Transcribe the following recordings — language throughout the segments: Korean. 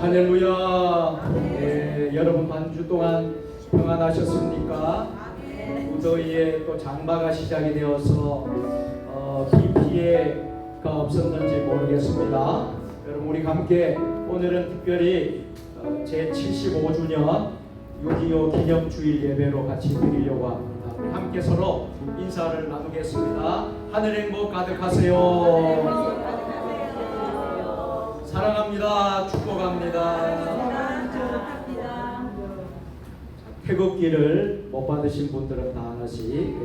할렐루야. 네, 여러분 반주 동안 평안하셨습니까? 무더위에 또 장마가 시작이 되어서 비 피해가 없었는지 모르겠습니다. 여러분 우리 함께 오늘은 특별히 제 75주년 6.25 기념주일 예배로 같이 드리려고 합니다. 우리 함께 서로 인사를 나누겠습니다. 하늘 행복 가득하세요. 사랑합니다. 축복합니다. 태극기를 못 받으신 분들은 다 하나씩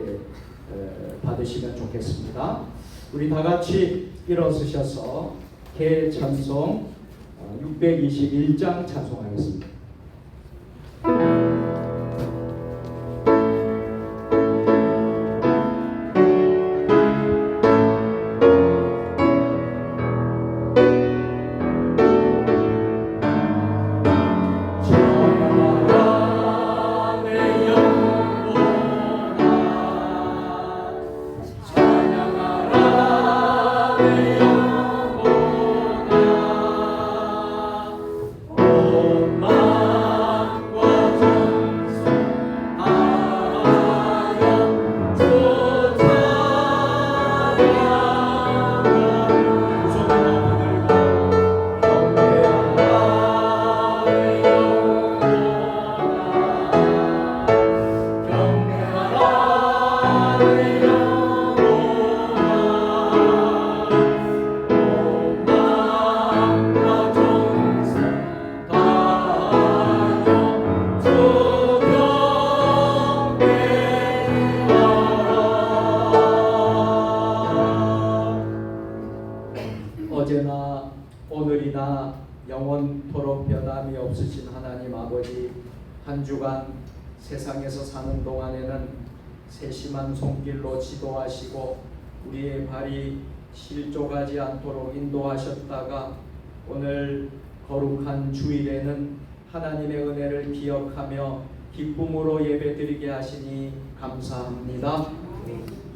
받으시면 좋겠습니다. 우리 다 같이 일어서셔서 개찬송 621장 찬송하겠습니다. 어제나 오늘이나 영원토록 변함이 없으신 하나님 아버지, 한 주간 세상에서 사는 동안에는 세심한 손길로 지도하시고 우리의 발이 실족하지 않도록 인도하셨다가 오늘 거룩한 주일에는 하나님의 은혜를 기억하며 기쁨으로 예배드리게 하시니 감사합니다.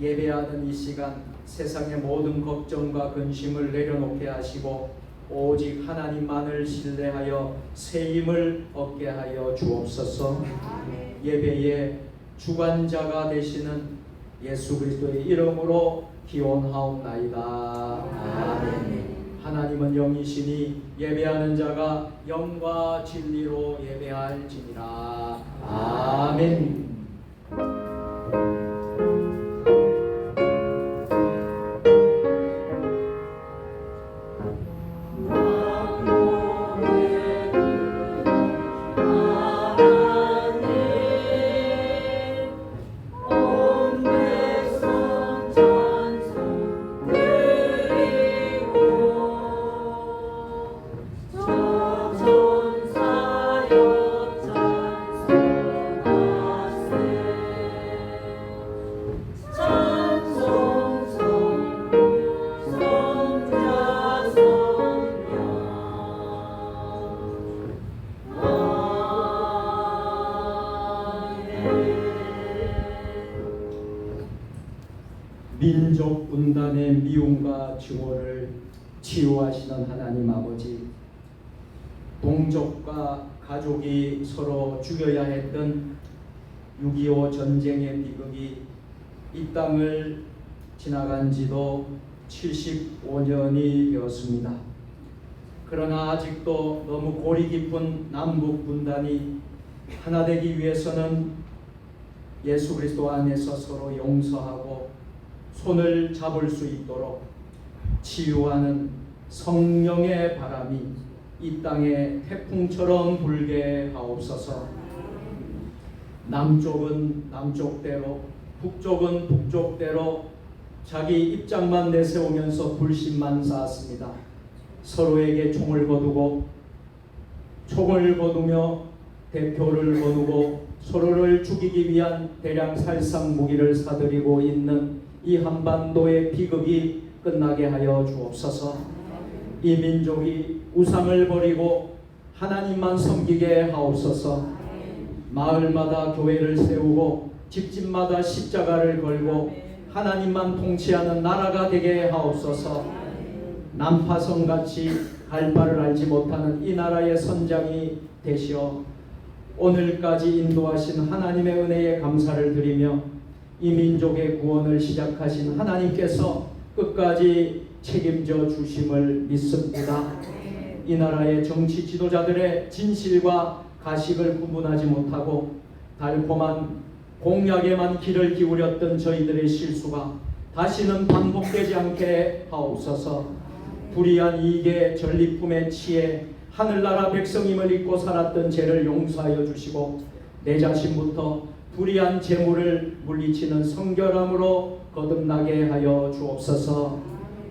예배하는 이 시간 세상의 모든 걱정과 근심을 내려놓게 하시고 오직 하나님만을 신뢰하여 새 힘을 얻게 하여 주옵소서. 예배의 주관자가 되시는 예수 그리스도의 이름으로 기원하옵나이다. 아멘. 하나님은 영이시니 예배하는 자가 영과 진리로 예배할지니라. 아멘. 민족 분단의 미움과 증오를 치유하시는 하나님 아버지, 동족과 가족이 서로 죽여야 했던 6.25 전쟁의 비극이 이 땅을 지나간 지도 75년이 되었습니다. 그러나 아직도 너무 골이 깊은 남북 분단이 하나 되기 위해서는 예수 그리스도 안에서 서로 용서하고 손을 잡을 수 있도록 치유하는 성령의 바람이 이 땅에 태풍처럼 불게 하옵소서. 남쪽은 남쪽대로, 북쪽은 북쪽대로 자기 입장만 내세우면서 불신만 쌓았습니다. 서로에게 총을 거두며 대표를 거두고 서로를 죽이기 위한 대량 살상 무기를 사들이고 있는 이 한반도의 비극이 끝나게 하여 주옵소서. 이 민족이 우상을 버리고 하나님만 섬기게 하옵소서. 마을마다 교회를 세우고 집집마다 십자가를 걸고 하나님만 통치하는 나라가 되게 하옵소서. 난파선같이 갈 바를 알지 못하는 이 나라의 선장이 되시어 오늘까지 인도하신 하나님의 은혜에 감사를 드리며 이 민족의 구원을 시작하신 하나님께서 끝까지 책임져 주심을 믿습니다. 이 나라의 정치 지도자들의 진실과 가식을 구분하지 못하고 달콤한 공약에만 귀를 기울였던 저희들의 실수가 다시는 반복되지 않게 하옵소서. 불의한 이익의 전리품에 취해 하늘나라 백성임을 잊고 살았던 죄를 용서하여 주시고 내 자신부터 불의한 재물을 물리치는 성결함으로 거듭나게 하여 주옵소서.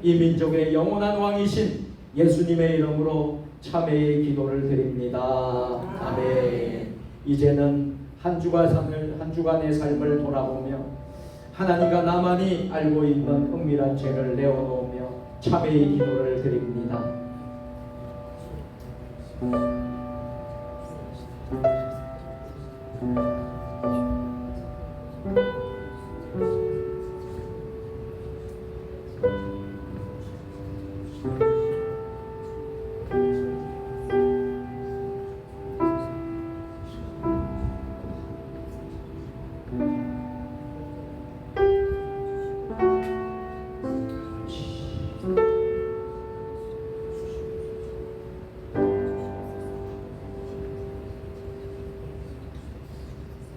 이 민족의 영원한 왕이신 예수님의 이름으로 참회의 기도를 드립니다. 아멘. 이제는 한 주간의 삶을 돌아보며 하나님과 나만이 알고 있는 은밀한 죄를 내어놓으며 참회의 기도를 드립니다.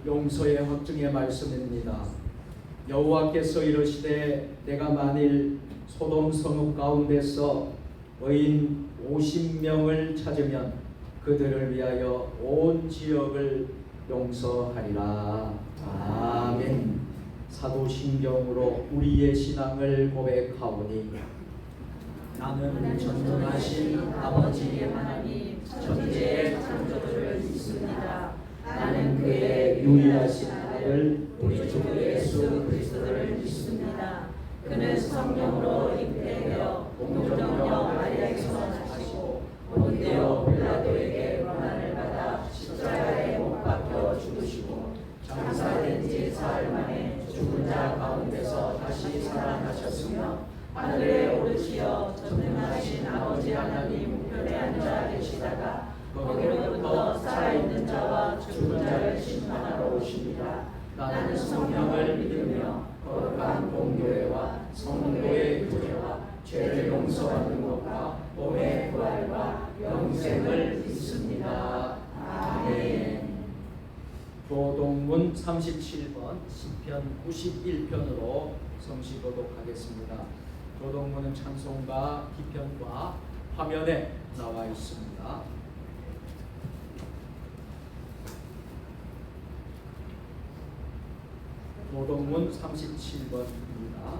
용서의 확증의 말씀입니다. 여호와께서 이르시되 내가 만일 소돔 성읍 가운데서 의인 50명을 찾으면 그들을 위하여 온 지역을 용서하리라. 아멘. 사도신경으로 우리의 신앙을 고백하오니 나는 전능하신 아버지 하나님 천지의 창조주를 믿습니다. 나는 그의 유일하신 아들 우리 주 예수 그리스도를 믿습니다. 그는 성령으로 잉태되어 동정녀 마리아에서 나시고 본디오 빌라도에게 고난을 받아 십자가에 못 박혀 죽으시고 장사된 지 사흘 만에 죽은 자 가운데서 다시 살아나셨으며 하늘에 오르시어 전능하신 아버지 하나님 우편에 앉아 계시다가 거기로부터 살아있는 자와 죽은 자를 심판하러 오십니다. 나는 성령을 믿으며 거룩한 공교회와 성도의 교제와 죄를 용서받는 것과 몸의 부활과 영생을 믿습니다. 아멘. 교동문 37번 시편 91편으로 성시보도록 하겠습니다. 교동문은 찬송가 뒤편과 화면에 나와 있습니다. 교동문 37번입니다.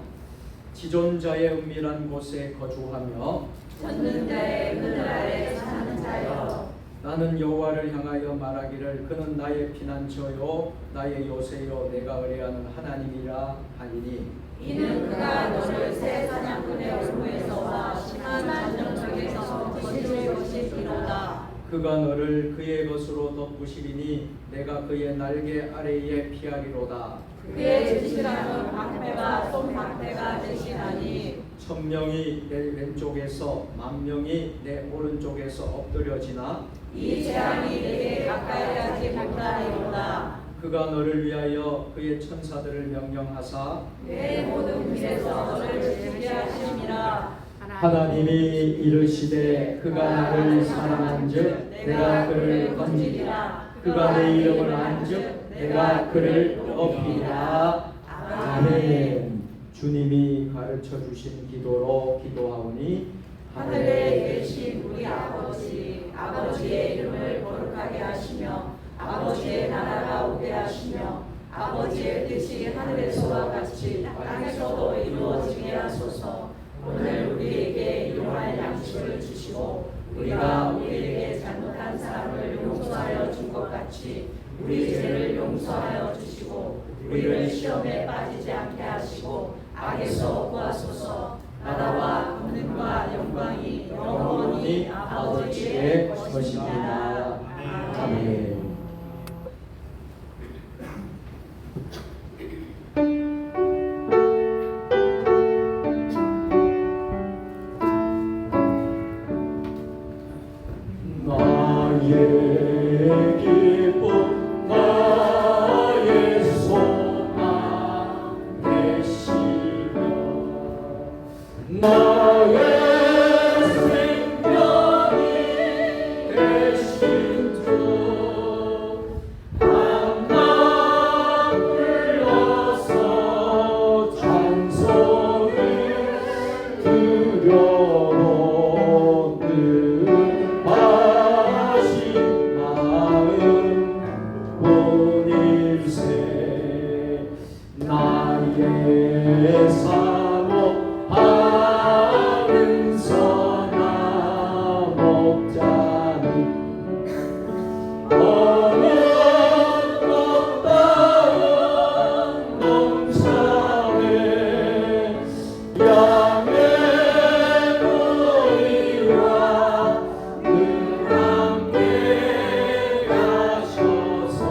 지존자의 은밀한 곳에 거주하며 젖는 자의 그늘 아래 사는 자여, 나는 여호와를 향하여 말하기를 그는 나의 피난처요 나의 요새요 내가 의뢰하는 하나님이라 하리니 이는 그가 너를 새 사냥꾼의 올무에서와 심한 전쟁터에서 거두실 것이리로다. 그가 너를 그의 것으로 덮으시리니 내가 그의 날개 아래에 피하리로다. 그의 지시라는 방패가 손방패가 되시나니 천명이 내 왼쪽에서 만명이 내 오른쪽에서 엎드려지나 이 재앙이 내게 가까이 하지 못하리로다. 그가 너를 위하여 그의 천사들을 명령하사 내 모든 길에서 너를 지키게 하심이라. 하나님이 이르시되 그가 나를 사랑한즉 내가 그를 건지리라. 그가 내 이름을 안즉 내가 그를 높이리라. 아멘. 주님이 가르쳐 주신 기도로 기도하오니 하늘에 계신 우리 아버지의 이름을 거룩하게 하시며 아버지의 나라가 오게 하시며 아버지의 뜻이 하늘에서와 같이 땅에서도 이루어지게 하소서. 오늘 우리에게 일용할 양식을 주시고 우리가 우리에게 잘못한 사람을 용서하여 준 것 같이 우리 죄를 용서하여 주시고 우리를 시험에 빠지지 않게 하시고 악에서 구하소서. 나라와 권능과 영광이 영원히 아버지의 것입니다. 아멘. 나의 기쁨 나의 소망 되시며 나의 생명이 되신 주 한번 불러서 찬송을 드려놓는 나의 사모하는 선한 목자는 어느 꽃다운 농산에 양의 무리와 늘 함께 가셔서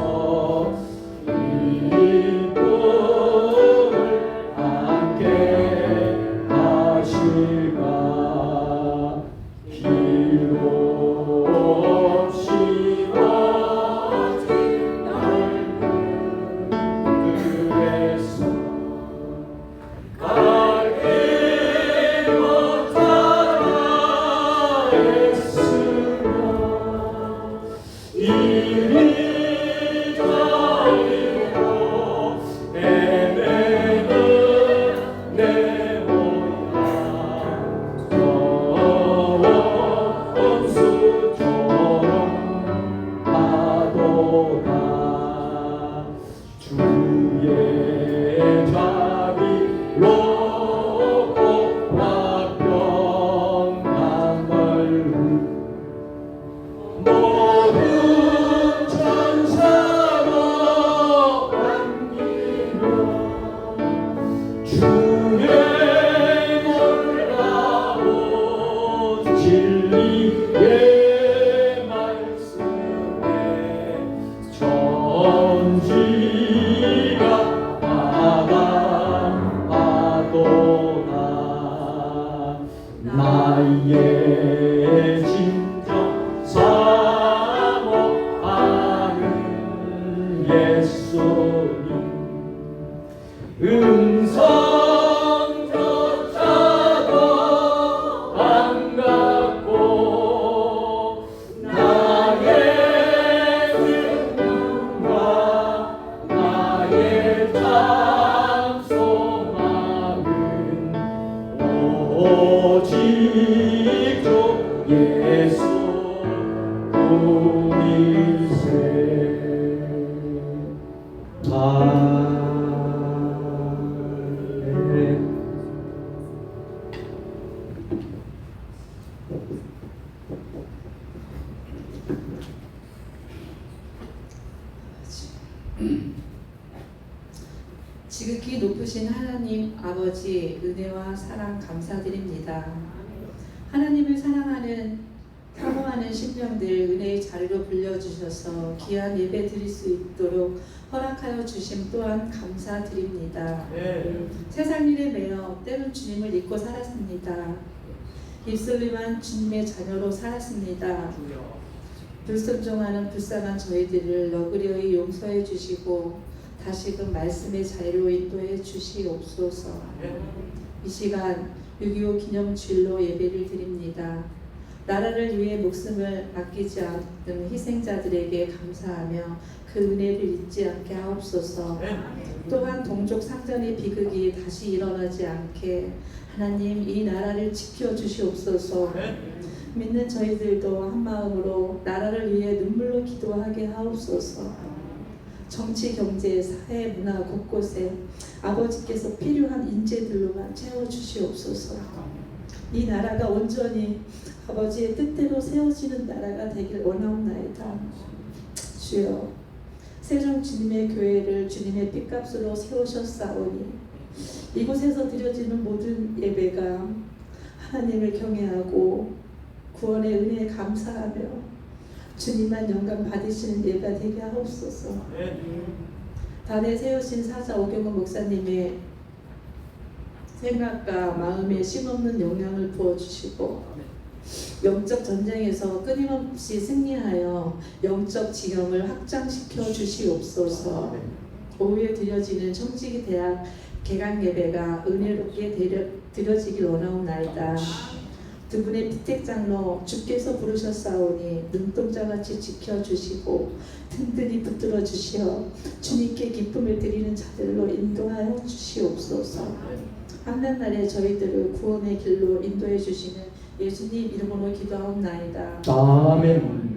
나의 진정 사모하는 예수님 음성조차도 반갑고 예수 우리세 지극히 높으신 하나님 아버지 은혜와 사랑 감사드립니다. 하나님을 사랑하는 사모하는 심령들 은혜의 자리로 불려주셔서 귀한 예배 드릴 수 있도록 허락하여 주심 또한 감사드립니다. 세상 일에 매여 때론 주님을 잊고 살았습니다. 입술로만 주님의 자녀로 살았습니다. 불순종하는 불쌍한 저희들을 너그러이 용서해 주시고 다시금 말씀의 자리로 인도해 주시옵소서. 이 시간 6.25 기념주일로 예배를 드립니다. 나라를 위해 목숨을 아끼지 않는 희생자들에게 감사하며 그 은혜를 잊지 않게 하옵소서. 또한 동족 상전의 비극이 다시 일어나지 않게 하나님 이 나라를 지켜주시옵소서. 믿는 저희들도 한마음으로 나라를 위해 눈물로 기도하게 하옵소서. 정치, 경제, 사회, 문화 곳곳에 아버지께서 필요한 인재들로만 채워주시옵소서. 이 나라가 온전히 아버지의 뜻대로 세워지는 나라가 되길 원하옵나이다. 주여, 세종 주님의 교회를 주님의 핏값으로 세우셨사오니 이곳에서 드려지는 모든 예배가 하나님을 경외하고 구원의 은혜에 감사하며 주님만 영광 받으시는 예배가 되게 하옵소서. 단에 세우신 사자 오경원 목사님의 생각과 마음에 쉼없는 영향을 부어주시고 영적 전쟁에서 끊임없이 승리하여 영적 지형을 확장시켜 주시옵소서. 오후에 드려지는 청지기 대학 개강 예배가 은혜롭게 드려지길 원하옵나이다. 두 분의 피택장로 주께서 부르셨사오니 눈동자같이 지켜주시고 든든히 붙들어 주시어 주님께 기쁨을 드리는 자들로 인도하여 주시옵소서. 한날날에 저희들을 구원의 길로 인도해 주시는 예수님 이름으로 기도하옵나이다. 아멘.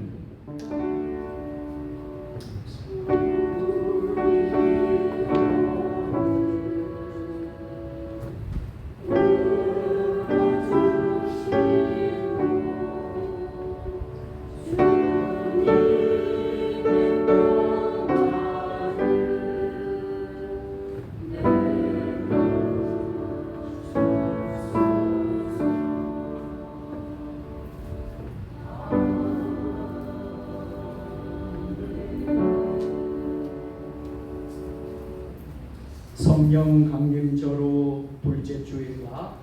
성령 강림절후 둘째 주일과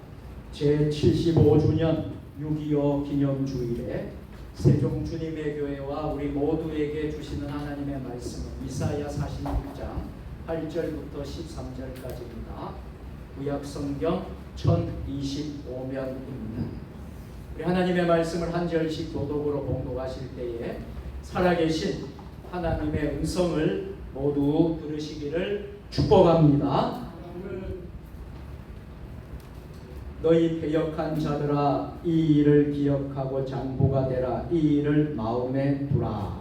제75주년 6.25 기념주일에 세종 주님의 교회와 우리 모두에게 주시는 하나님의 말씀은 이사야 46장 8절부터 13절까지입니다. 구약성경 1025면입니다. 우리 하나님의 말씀을 한 절씩 도독으로 봉독하실 때에 살아계신 하나님의 음성을 모두 들으시기를 축복합니다. 너희 배역한 자들아 이 일을 기억하고 장부가 되라. 이 일을 마음에 두라.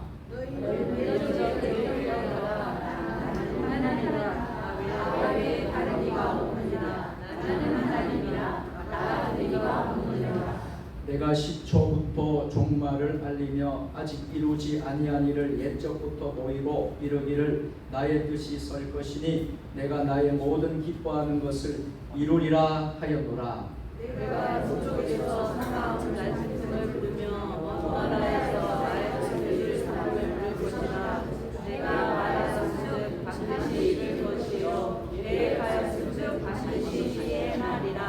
내가 시초부터 종말을 알리며 아직 이루지 아니한 일을 옛적부터 보이고 이르기를 나의 뜻이 설 것이니 내가 나의 모든 기뻐하는 것을 이루리라 하였노라. 내가 저쪽에서 사나운 날짐승을 부르며 먼 나라에서 나의 뜻을 이룰 사람을 부를 것이라. 내가 말하였은즉 반드시 이룰 것이요 계획하였은즉 반드시 시행하리라.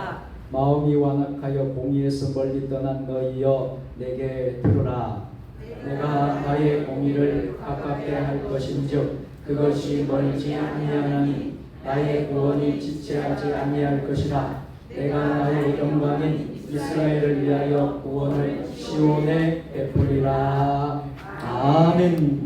마음이 완악하여 공의에서 멀리 떠난 너희여 내게 들으라. 내가 나의 공의를 가깝게 할 것인즉 그것이 멀지 아니하나니 나의 구원이 지체하지 아니할 것이라. 내가 나의 영광인 이스라엘을 위하여 구원을 시온에 베풀리라. 아멘.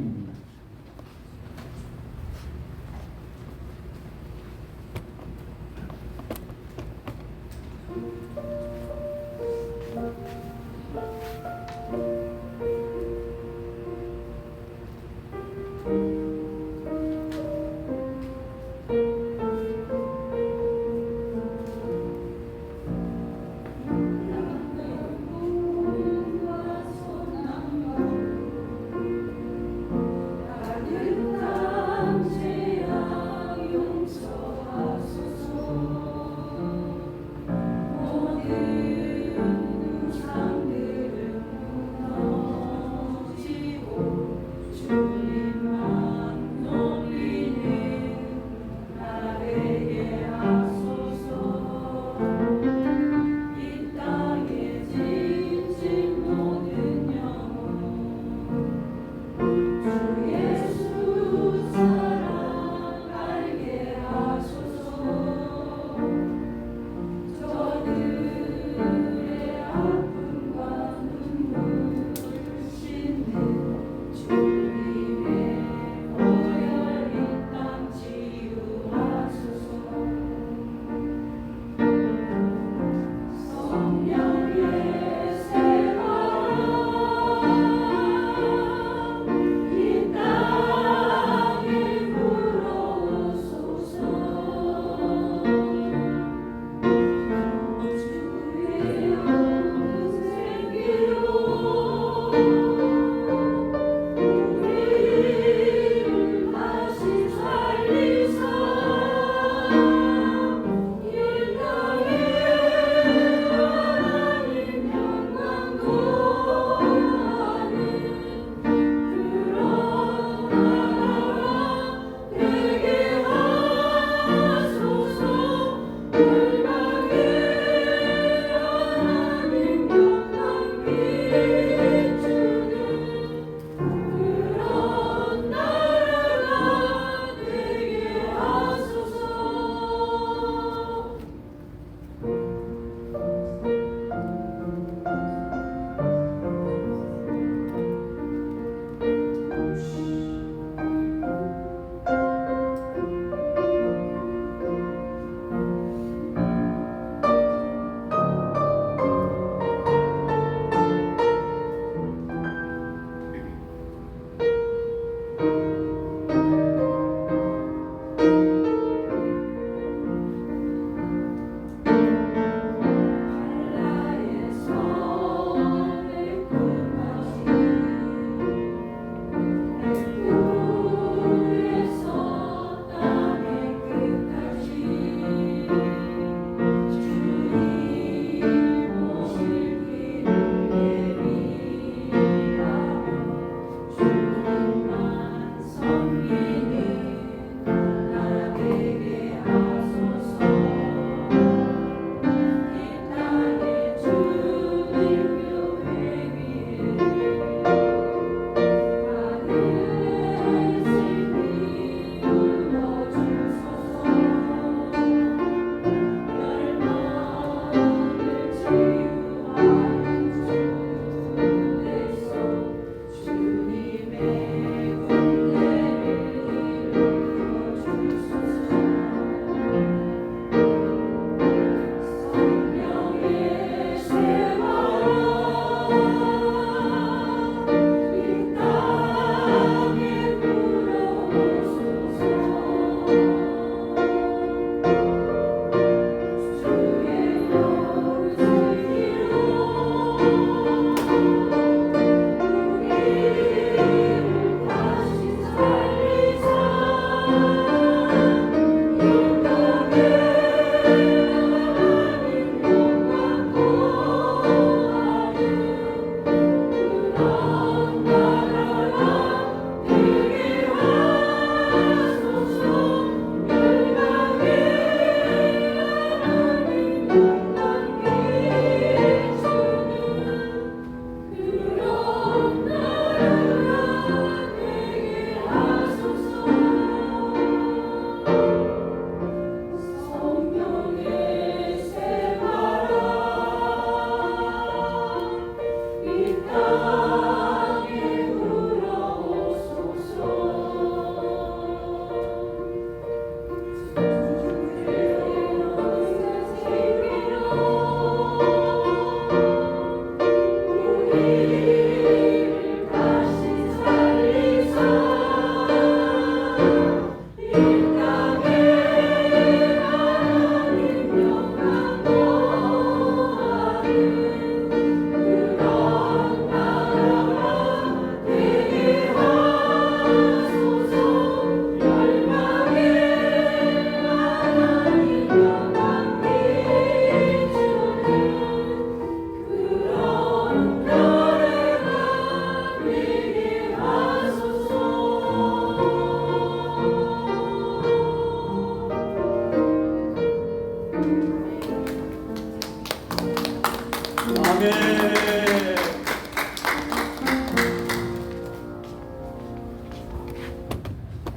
아멘.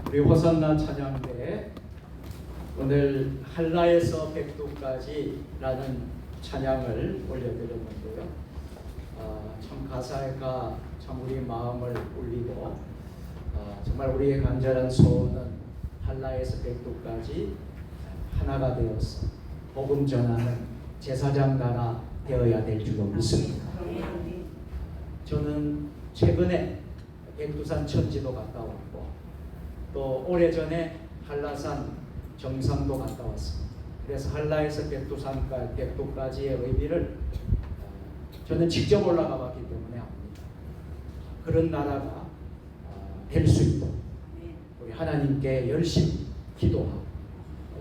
우리 호산나 찬양대 오늘 한라에서 백두까지라는 찬양을 올려드렸는데요. 참 가사가 참 우리 마음을 울리고 정말 우리의 간절한 소원은 한라에서 백두까지 하나가 되어서 복음 전하는 제사장 나라 되어야 될 줄로 믿습니다. 저는 최근에 백두산 천지도 갔다 왔고 또 오래전에 한라산 정상도 갔다 왔습니다. 그래서 한라에서 백두까지의 의미를 저는 직접 올라가 봤기 때문에 압니다. 그런 나라가 될 수 있도록 우리 하나님께 열심히 기도하고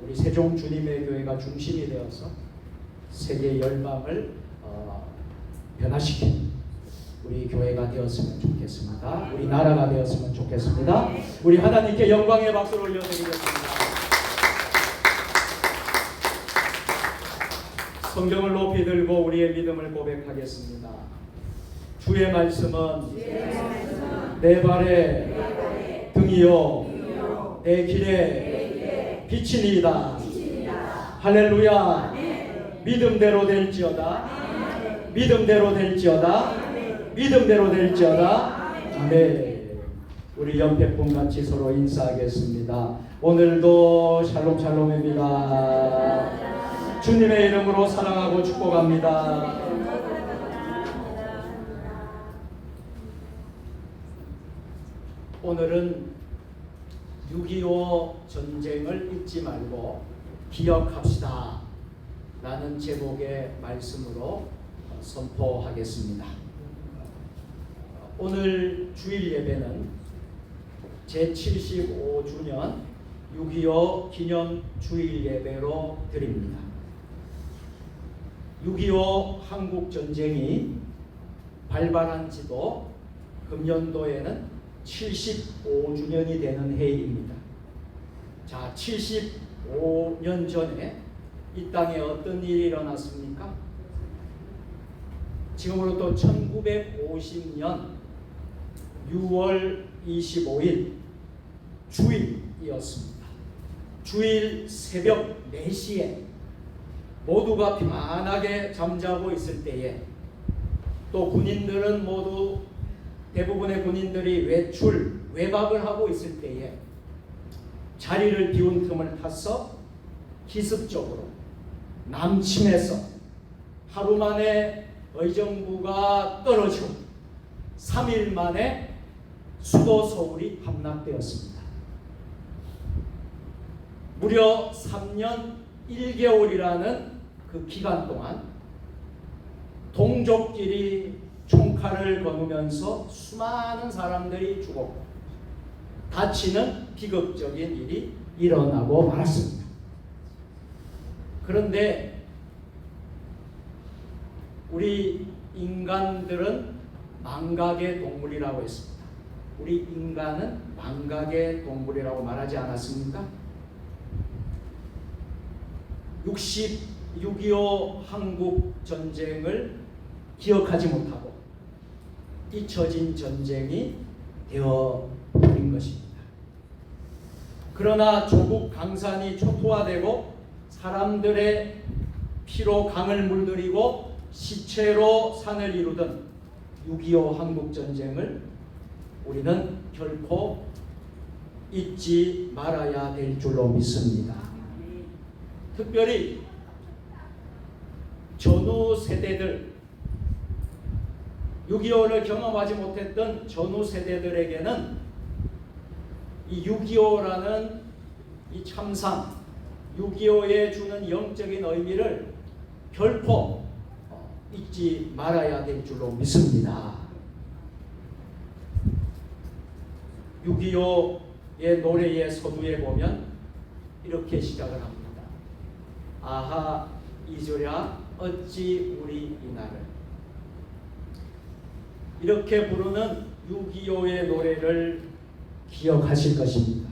우리 세종 주님의 교회가 중심이 되어서 세계 열방을 변화시키는 우리 교회가 되었으면 좋겠습니다. 우리 나라가 되었으면 좋겠습니다. 우리 하나님께 영광의 박수를 올려드리겠습니다. 성경을 높이 들고 우리의 믿음을 고백하겠습니다. 주의 말씀은 내 발의 등이요 내 길에 빛이니이다. 할렐루야. 믿음대로 될지어다. 믿음대로 될지어다. 믿음대로 될지어다. 아멘. 우리 연패뿐 같이 서로 인사하겠습니다. 오늘도 샬롬 샬롬입니다. 주님의 이름으로 사랑하고 축복합니다. 오늘은 6.25 전쟁을 잊지 말고 기억합시다 라는 제목의 말씀으로 선포하겠습니다. 오늘 주일 예배는 제75주년 6.25 기념 주일 예배로 드립니다. 6.25 한국전쟁이 발발한 지도 금년도에는 75주년이 되는 해입니다. 자, 75년 전에 이 땅에 어떤 일이 일어났습니까? 지금으로부터 1950년 6월 25일 주일이었습니다. 주일 새벽 4시에 모두가 편안하게 잠자고 있을 때에 또 군인들은 모두 대부분의 군인들이 외박을 하고 있을 때에 자리를 비운 틈을 타서 기습적으로 남침해서 하루 만에 의정부가 떨어지고 3일 만에 수도 서울이 함락되었습니다. 무려 3년 1개월이라는 그 기간 동안 동족끼리 총칼을 거누면서 수많은 사람들이 죽었고 다치는 비극적인 일이 일어나고 말았습니다. 그런데 우리 인간들은 망각의 동물이라고 했습니다. 우리 인간은 망각의 동물이라고 말하지 않았습니까? 6.25 한국 전쟁을 기억하지 못하고 잊혀진 전쟁이 되어버린 것입니다. 그러나 조국 강산이 초토화되고 사람들의 피로 강을 물들이고 시체로 산을 이루던 6.25 한국전쟁을 우리는 결코 잊지 말아야 될 줄로 믿습니다. 특별히 전후 세대들 6.25를 경험하지 못했던 전후 세대들에게는 이 6.25라는 이 참상, 6.25에 주는 영적인 의미를 결코 잊지 말아야 될 줄로 믿습니다. 6.25의 노래의 서두에 보면 이렇게 시작을 합니다. 아하 잊으랴 어찌 우리 이날을. 이렇게 부르는 6.25의 노래를 기억하실 것입니다.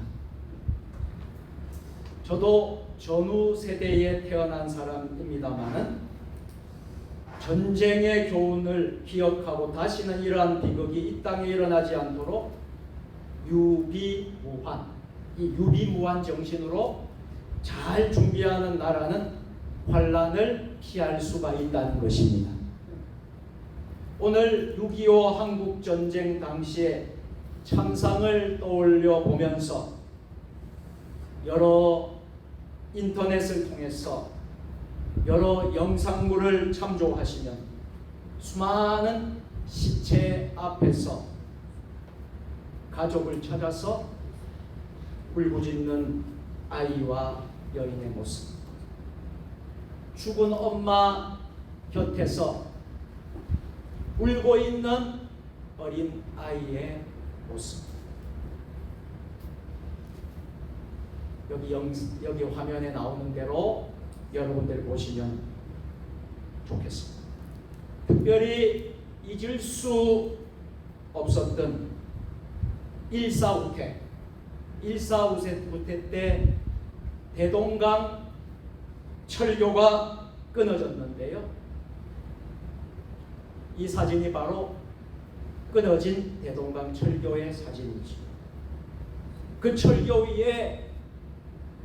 저도 전후 세대에 태어난 사람입니다마는 전쟁의 교훈을 기억하고 다시는 이러한 비극이 이 땅에 일어나지 않도록 유비무환, 이 유비무환 정신으로 잘 준비하는 나라는 환란을 피할 수가 있다는 것입니다. 오늘 6.25 한국전쟁 당시에 참상을 떠올려 보면서 여러 인터넷을 통해서 여러 영상물을 참조하시면 수많은 시체 앞에서 가족을 찾아서 울부짖는 아이와 여인의 모습, 죽은 엄마 곁에서 울고 있는 어린 아이의 모습. 여기 화면에 나오는 대로 여러분들 보시면 좋겠습니다. 특별히 잊을 수 없었던 1.4 우태 때 대동강 철교가 끊어졌는데요. 이 사진이 바로 끊어진 대동강 철교의 사진이죠. 그 철교 위에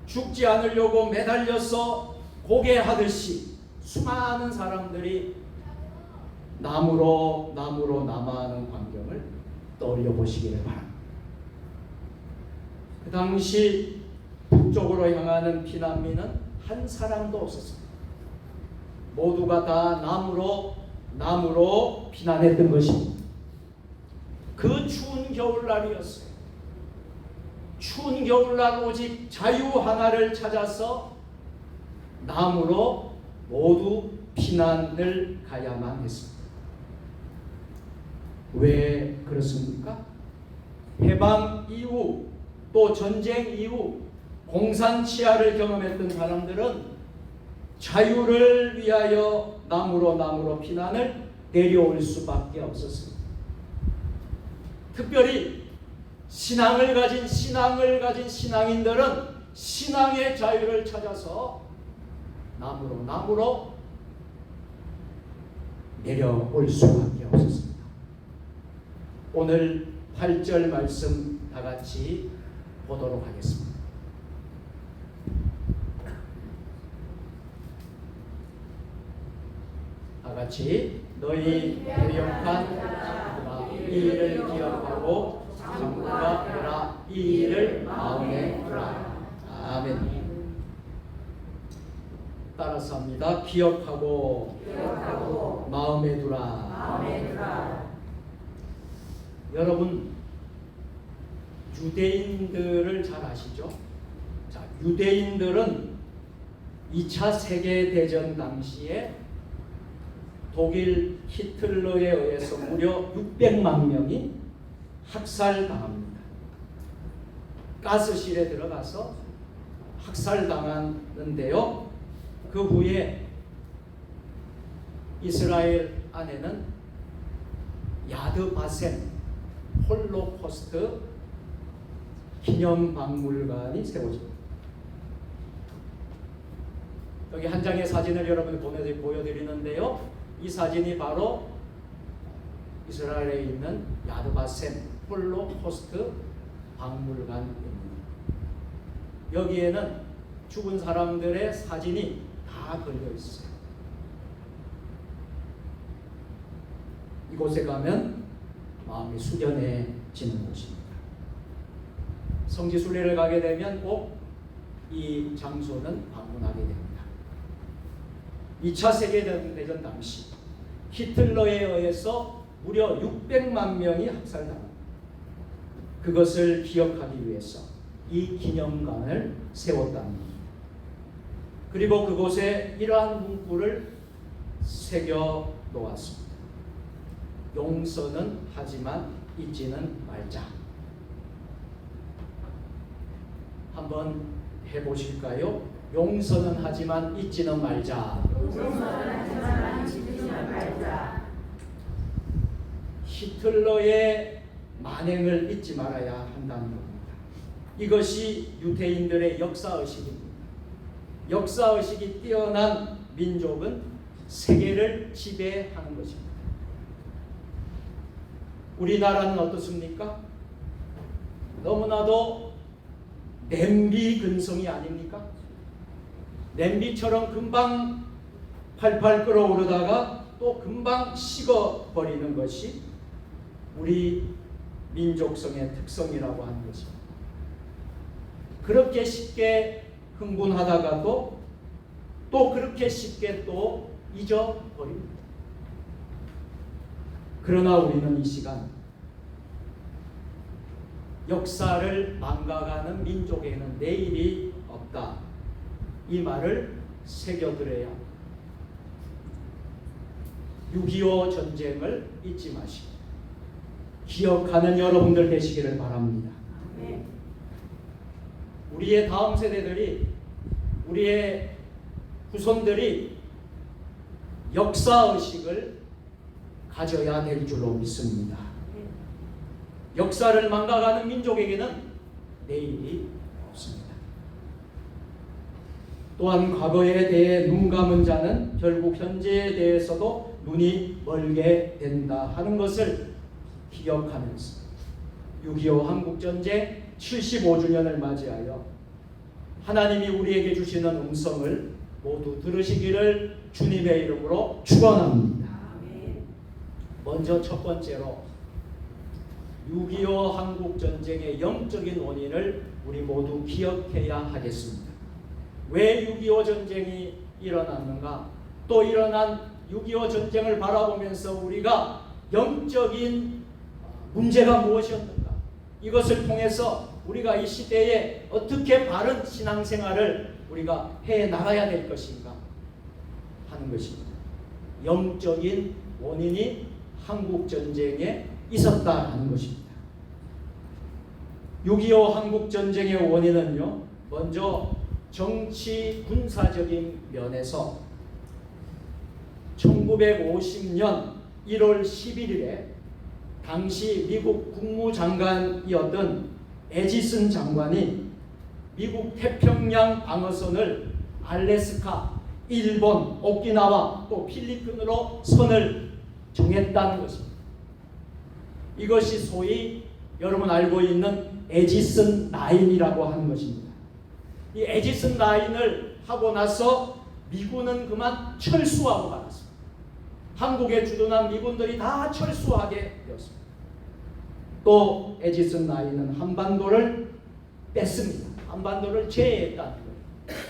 죽지 않으려고 매달려서 고개하듯이 수많은 사람들이 나무로 남아하는 광경을 떠올려 보시기를 바랍니다. 그 당시 북쪽으로 향하는 피난민은 한 사람도 없었습니다. 모두가 다 나무로 피난했던 것입니다. 그 추운 겨울날이었어요. 추운 겨울날 오직 자유 하나를 찾아서 나무로 모두 피난을 가야만 했습니다. 왜 그렇습니까? 해방 이후 또 전쟁 이후 공산치하를 경험했던 사람들은 자유를 위하여 나무로 피난을 내려올 수밖에 없었습니다. 특별히 신앙을 가진 신앙인들은 신앙의 자유를 찾아서 나무로 내려올 수밖에 없었습니다. 오늘 8절 말씀 다 같이 보도록 하겠습니다. 다 같이 너희 대역한 이 일을 기억하고 장구가 되라 이 일을 마음에 두라. 아멘. 따라서 합니다. 기억하고 마음에 두라. 여러분 유대인들을 잘 아시죠? 자, 유대인들은 2차 세계대전 당시에 독일 히틀러에 의해서 무려 600만 명이 학살당합니다. 가스실에 들어가서 학살당하는데요. 그 후에 이스라엘 안에는 야드바셈 홀로코스트 기념박물관이 세워집니다. 여기 한 장의 사진을 여러분이 보여드리는데요. 이 사진이 바로 이스라엘에 있는 야드바셈 홀로코스트 박물관입니다. 여기에는 죽은 사람들의 사진이 다 걸려 있어요. 이곳에 가면 마음이 숙연해지는 곳입니다. 성지순례를 가게 되면 꼭 이 장소는 방문하게 됩니다. 2차 세계대전 당시 히틀러에 의해서 무려 600만 명이 학살당합니다. 그것을 기억하기 위해서 이 기념관을 세웠다는 겁니다. 그리고 그곳에 이러한 문구를 새겨 놓았습니다. 용서는 하지만 잊지는 말자. 한번 해보실까요? 용서는 하지만 잊지는 말자. 히틀러의 만행을 잊지 말아야 한다는 겁니다. 이것이 유대인들의 역사의식입니다. 역사의식이 뛰어난 민족은 세계를 지배하는 것입니다. 우리나라는 어떻습니까? 너무나도 냄비 근성이 아닙니까? 냄비처럼 금방 팔팔 끓어오르다가 또 금방 식어버리는 것이 우리 민족성의 특성이라고 하는 것입니다. 그렇게 쉽게 흥분하다가도 또 그렇게 쉽게 또 잊어버립니다. 그러나 우리는 이 시간 역사를 망가가는 민족에는 내일이 없다. 이 말을 새겨들어야 합니다. 6.25 전쟁을 잊지 마시고 기억하는 여러분들 되시기를 바랍니다. 우리의 다음 세대들이, 우리의 후손들이 역사의식을 가져야 될 줄로 믿습니다. 역사를 망가가는 민족에게는 내일이 없습니다. 또한 과거에 대해 눈 감은 자는 결국 현재에 대해서도 눈이 멀게 된다 하는 것을 기억하면서 6.25 한국전쟁 75주년을 맞이하여 하나님이 우리에게 주시는 음성을 모두 들으시기를 주님의 이름으로 축원합니다. 먼저 첫 번째로 6.25 한국전쟁의 영적인 원인을 우리 모두 기억해야 하겠습니다. 왜 6.25 전쟁이 일어났는가? 또 일어난 6.25 전쟁을 바라보면서 우리가 영적인 문제가 무엇이었는가? 이것을 통해서 우리가 이 시대에 어떻게 바른 신앙생활을 우리가 해 나가야 될 것인가 하는 것입니다. 영적인 원인이 한국전쟁에 있었다는 것입니다. 6.25 한국전쟁의 원인은요, 먼저 정치 군사적인 면에서 1950년 1월 11일에 당시 미국 국무장관이었던 에지슨 장관이 미국 태평양 방어선을 알래스카, 일본, 오키나와 또 필리핀으로 선을 정했다는 것입니다. 이것이 소위 여러분 알고 있는 에지슨 라인이라고 하는 것입니다. 이 에지슨 라인을 하고 나서 미군은 그만 철수하고 말았습니다. 한국에 주둔한 미군들이 다 철수하게 되었습니다. 또 에지슨 라인은 한반도를 뺐습니다. 한반도를 제외했다는 거예요.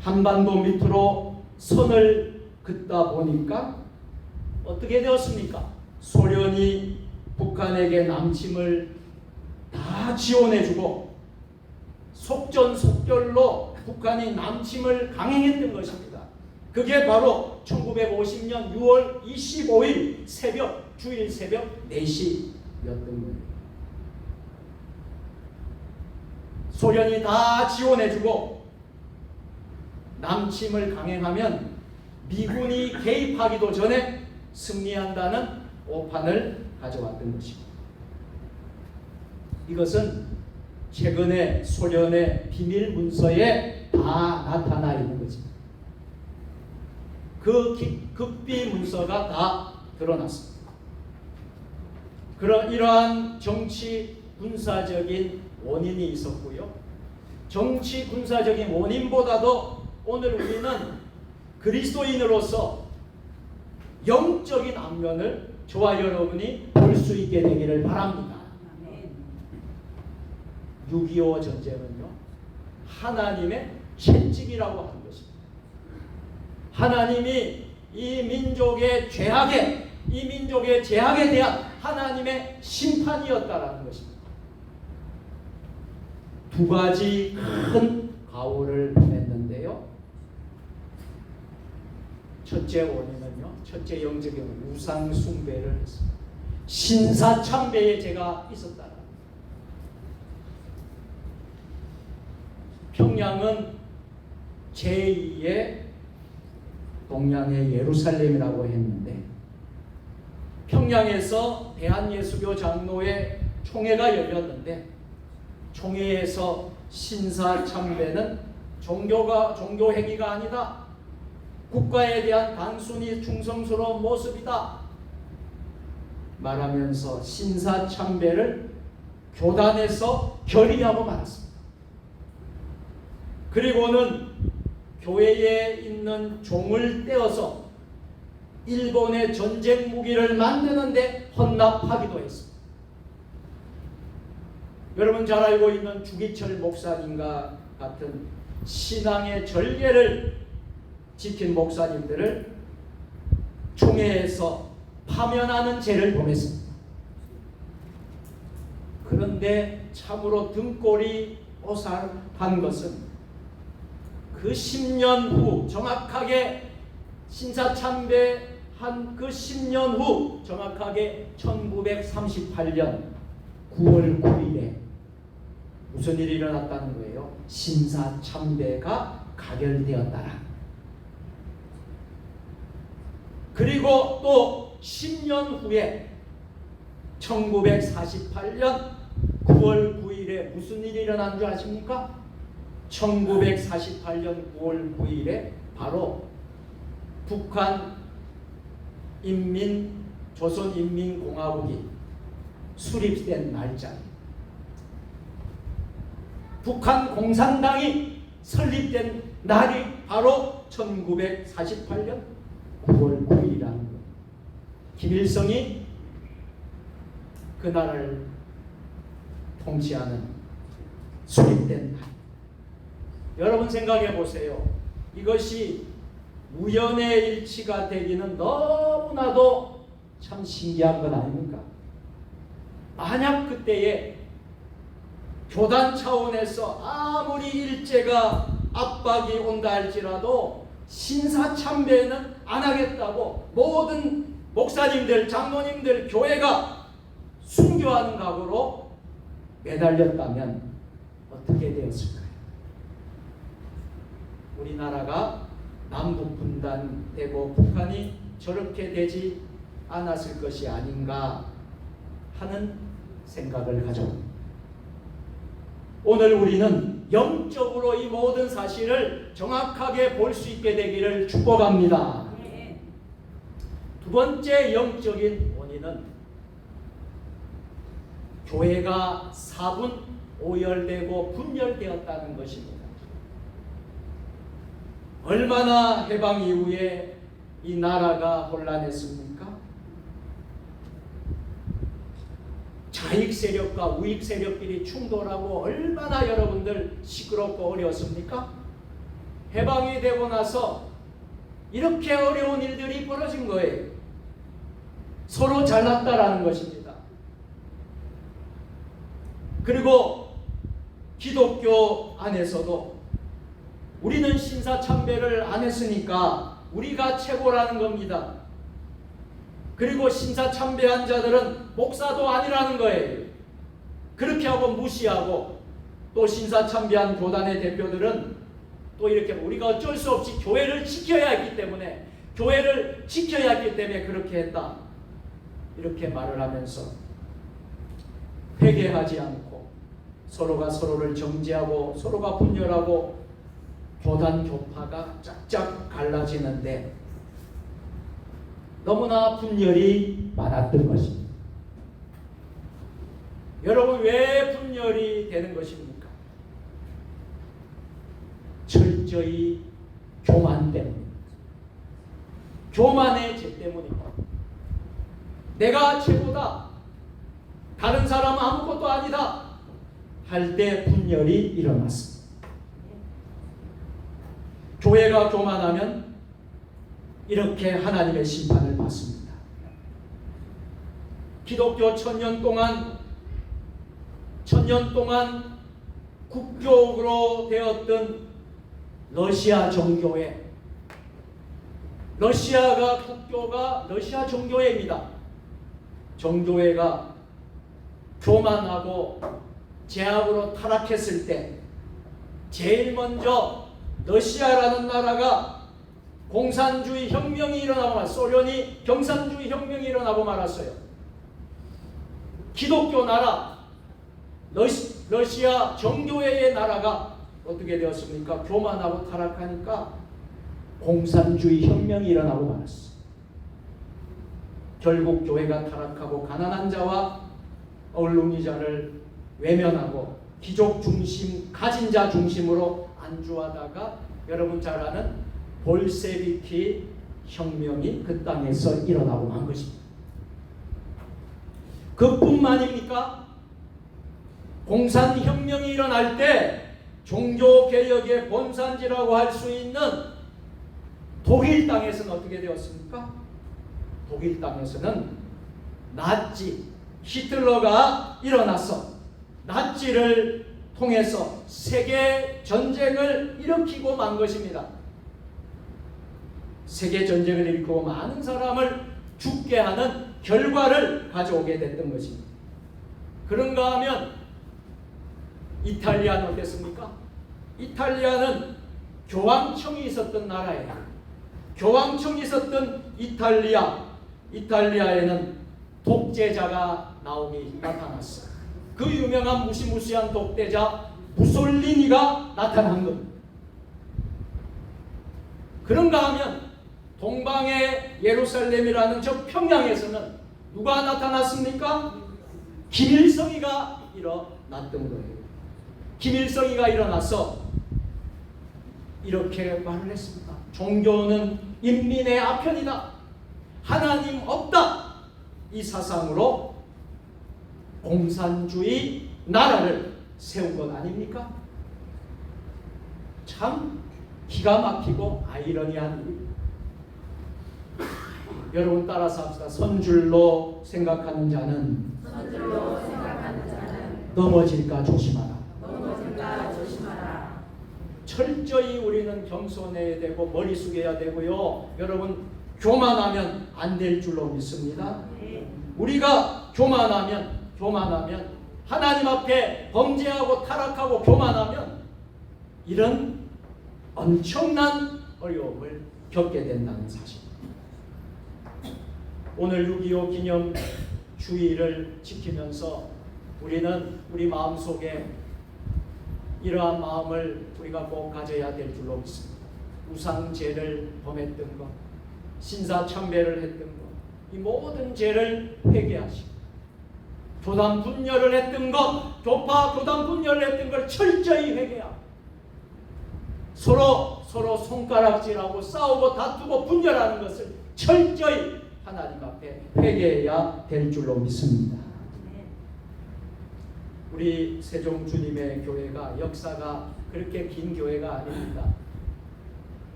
한반도 밑으로 선을 긋다 보니까 어떻게 되었습니까? 소련이 북한에게 남침을 다 지원해주고 속전속결로 북한이 남침을 강행했던 것입니다. 그게 바로 1950년 6월 25일 새벽, 주일 새벽 4시였던 거예요. 소련이 다 지원해주고 남침을 강행하면 미군이 개입하기도 전에 승리한다는 오판을 가져왔던 것입니다. 이것은 최근에 소련의 비밀 문서에 다 나타나 있는 것입니다. 그 극비 문서가 다 드러났습니다. 이러한 정치 군사적인 원인이 있었고요. 정치 군사적인 원인보다도 오늘 우리는 그리스도인으로서 영적인 안면을 저와 여러분이 볼 수 있게 되기를 바랍니다. 6.25 전쟁은요, 하나님의 채찍이라고 하는 것입니다. 하나님이 이 민족의 죄악에 이 민족의 죄악에 대한 하나님의 심판이었다라는 것입니다. 두 가지 큰 가오를 보냈는데요. 첫째 원인은요, 첫째 영적인 우상 숭배를 했습니다. 신사참배의 죄가 있었다. 평양은 제2의 동양의 예루살렘이라고 했는데, 평양에서 대한예수교 장로회 총회가 열렸는데, 총회에서 신사참배는 종교 행위가 아니다, 국가에 대한 단순히 충성스러운 모습이다 말하면서 신사참배를 교단에서 결의하고 말았습니다. 그리고는 교회에 있는 종을 떼어서 일본의 전쟁 무기를 만드는데 헌납하기도 했습니다. 여러분 잘 알고 있는 주기철 목사님과 같은 신앙의 절개를 지킨 목사님들을 총회에서 파면하는 죄를 범했습니다. 그런데 참으로 등골이 오살한 것은 그 10년 후, 정확하게 신사참배한 그 10년 후, 정확하게 1938년 9월 9일에 무슨 일이 일어났다는 거예요? 신사참배가 가결되었다라. 그리고 또 10년 후에 1948년 9월 9일에 무슨 일이 일어난 줄 아십니까? 1948년 9월 9일에 바로 북한 조선인민공화국이 수립된 날짜, 북한 공산당이 설립된 날이 바로 1948년 9월 9일이라는 것. 김일성이 그 나라를 통치하는 수립된 날. 여러분 생각해 보세요. 이것이 우연의 일치가 되기는 너무나도 참 신기한 것 아닙니까? 만약 그때에 교단 차원에서 아무리 일제가 압박이 온다 할지라도 신사참배는 안 하겠다고 모든 목사님들, 장로님들, 교회가 순교하는 각오로 매달렸다면 어떻게 되었을까요? 우리나라가 남북 분단되고 북한이 저렇게 되지 않았을 것이 아닌가 하는 생각을 가져옵니다. 오늘 우리는 영적으로 이 모든 사실을 정확하게 볼 수 있게 되기를 축복합니다. 두 번째 영적인 원인은 교회가 4분 오열되고 분열되었다는 것입니다. 얼마나 해방 이후에 이 나라가 혼란했습니까? 자익 세력과 우익 세력끼리 충돌하고 얼마나 여러분들 시끄럽고 어려웠습니까? 해방이 되고 나서 이렇게 어려운 일들이 벌어진 거예요. 서로 잘났다라는 것입니다. 그리고 기독교 안에서도 우리는 신사참배를 안 했으니까 우리가 최고라는 겁니다. 그리고 신사참배한 자들은 목사도 아니라는 거예요. 그렇게 하고 무시하고, 또 신사참배한 교단의 대표들은 또 이렇게 우리가 어쩔 수 없이 교회를 지켜야 했기 때문에 그렇게 했다, 이렇게 말을 하면서 회개하지 않고 서로가 서로를 정죄하고 서로가 분열하고 교단 교파가 짝짝 갈라지는데 너무나 분열이 많았던 것입니다. 여러분, 왜 분열이 되는 것입니까? 철저히 교만 때문입니다. 교만의 죄 때문입니다. 내가 최고다, 다른 사람은 아무것도 아니다 할 때 분열이 일어났습니다. 교회가 교만하면 이렇게 하나님의 심판을 받습니다. 기독교 천년 동안 국교로 되었던 러시아 정교회, 러시아가 국교가 러시아 정교회입니다. 정교회가 교만하고 제약으로 타락했을 때 제일 먼저 러시아라는 나라가 공산주의 혁명이 일어나고 소련이共産주의 혁명이 일어나고 말았어요. 기독교 나라 러시아 정교회의 나라가 어떻게 되었습니까? 교만하고 타락하니까 공산주의 혁명이 일어나고 말았어요. 결국 교회가 타락하고 가난한 자와 얼룩이 자를 외면하고 귀족 중심, 가진 자 중심으로 안주하다가 여러분 잘 아는 볼세비키 혁명이 그 땅에서 일어나고 만 것입니다. 그뿐만입니까? 공산혁명이 일어날 때 종교개혁의 본산지라고 할 수 있는 독일 땅에서는 어떻게 되었습니까? 독일 땅에서는 나치, 히틀러가 일어나서 나치를 통해서 세계 전쟁을 일으키고 만 것입니다. 세계 전쟁을 일으키고 많은 사람을 죽게 하는 결과를 가져오게 됐던 것입니다. 그런가 하면 이탈리아는 어땠습니까? 이탈리아는 교황청이 있었던 나라예요. 교황청이 있었던 이탈리아에는 독재자가 나타났어요. 그 유명한 무시무시한 독재자 무솔리니가 나타난 겁니다. 그런가 하면 동방의 예루살렘이라는 저 평양에서는 누가 나타났습니까? 김일성이가 일어났던 거예요. 김일성이가 일어나서 이렇게 말을 했습니다. 종교는 인민의 아편이다. 하나님 없다. 이 사상으로 공산주의 나라를 세운 것 아닙니까? 참 기가 막히고 아이러니한 일입니다. 여러분 따라서 합시다. 선줄로 생각하는 자는 넘어질까 조심하라. 철저히 우리는 겸손해야 되고 머리 숙여야 되고요. 여러분 교만하면 안 될 줄로 믿습니다. 우리가 교만하면 하나님 앞에 범죄하고 타락하고 교만하면 이런 엄청난 어려움을 겪게 된다는 사실. 오늘 6.25 기념 주의를 지키면서 우리는 우리 마음속에 이러한 마음을 우리가 꼭 가져야 될 줄로 믿습니다. 우상죄를 범했던 것, 신사참배를 했던 것, 이 모든 죄를 회개하시고 교단 분열을 했던 것, 교파 교단 분열을 했던 걸 철저히 회개하고 서로 손가락질하고 싸우고 다투고 분열하는 것을 철저히 하나님 앞에 회개해야 될 줄로 믿습니다. 우리 세종 주님의 교회가 역사가 그렇게 긴 교회가 아닙니다.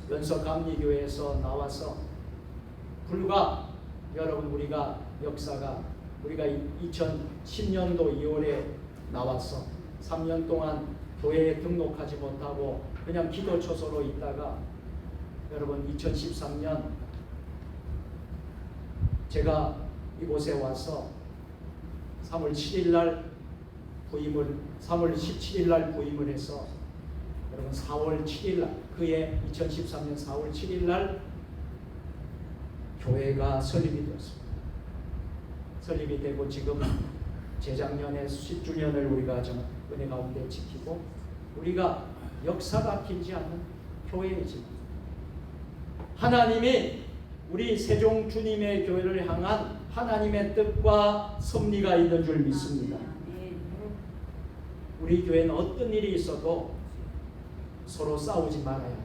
연석감리교회에서 나와서 불과 여러분 우리가 2010년도 2월에 나와서 3년 동안 교회에 등록하지 못하고 그냥 기도처소로 있다가 여러분 2013년 제가 이곳에 와서 3월 17일 날 부임을 해서 여러분 4월 7일 날 그해 2013년 4월 7일 날 교회가 설립이 되었습니다. 설립이 되고 지금 재작년에 10주년을 우리가 은혜 가운데 지키고 우리가 역사가 길지 않는 교회이지만 하나님이 우리 세종 주님의 교회를 향한 하나님의 뜻과 섭리가 있는 줄 믿습니다. 우리 교회는 어떤 일이 있어도 서로 싸우지 말아야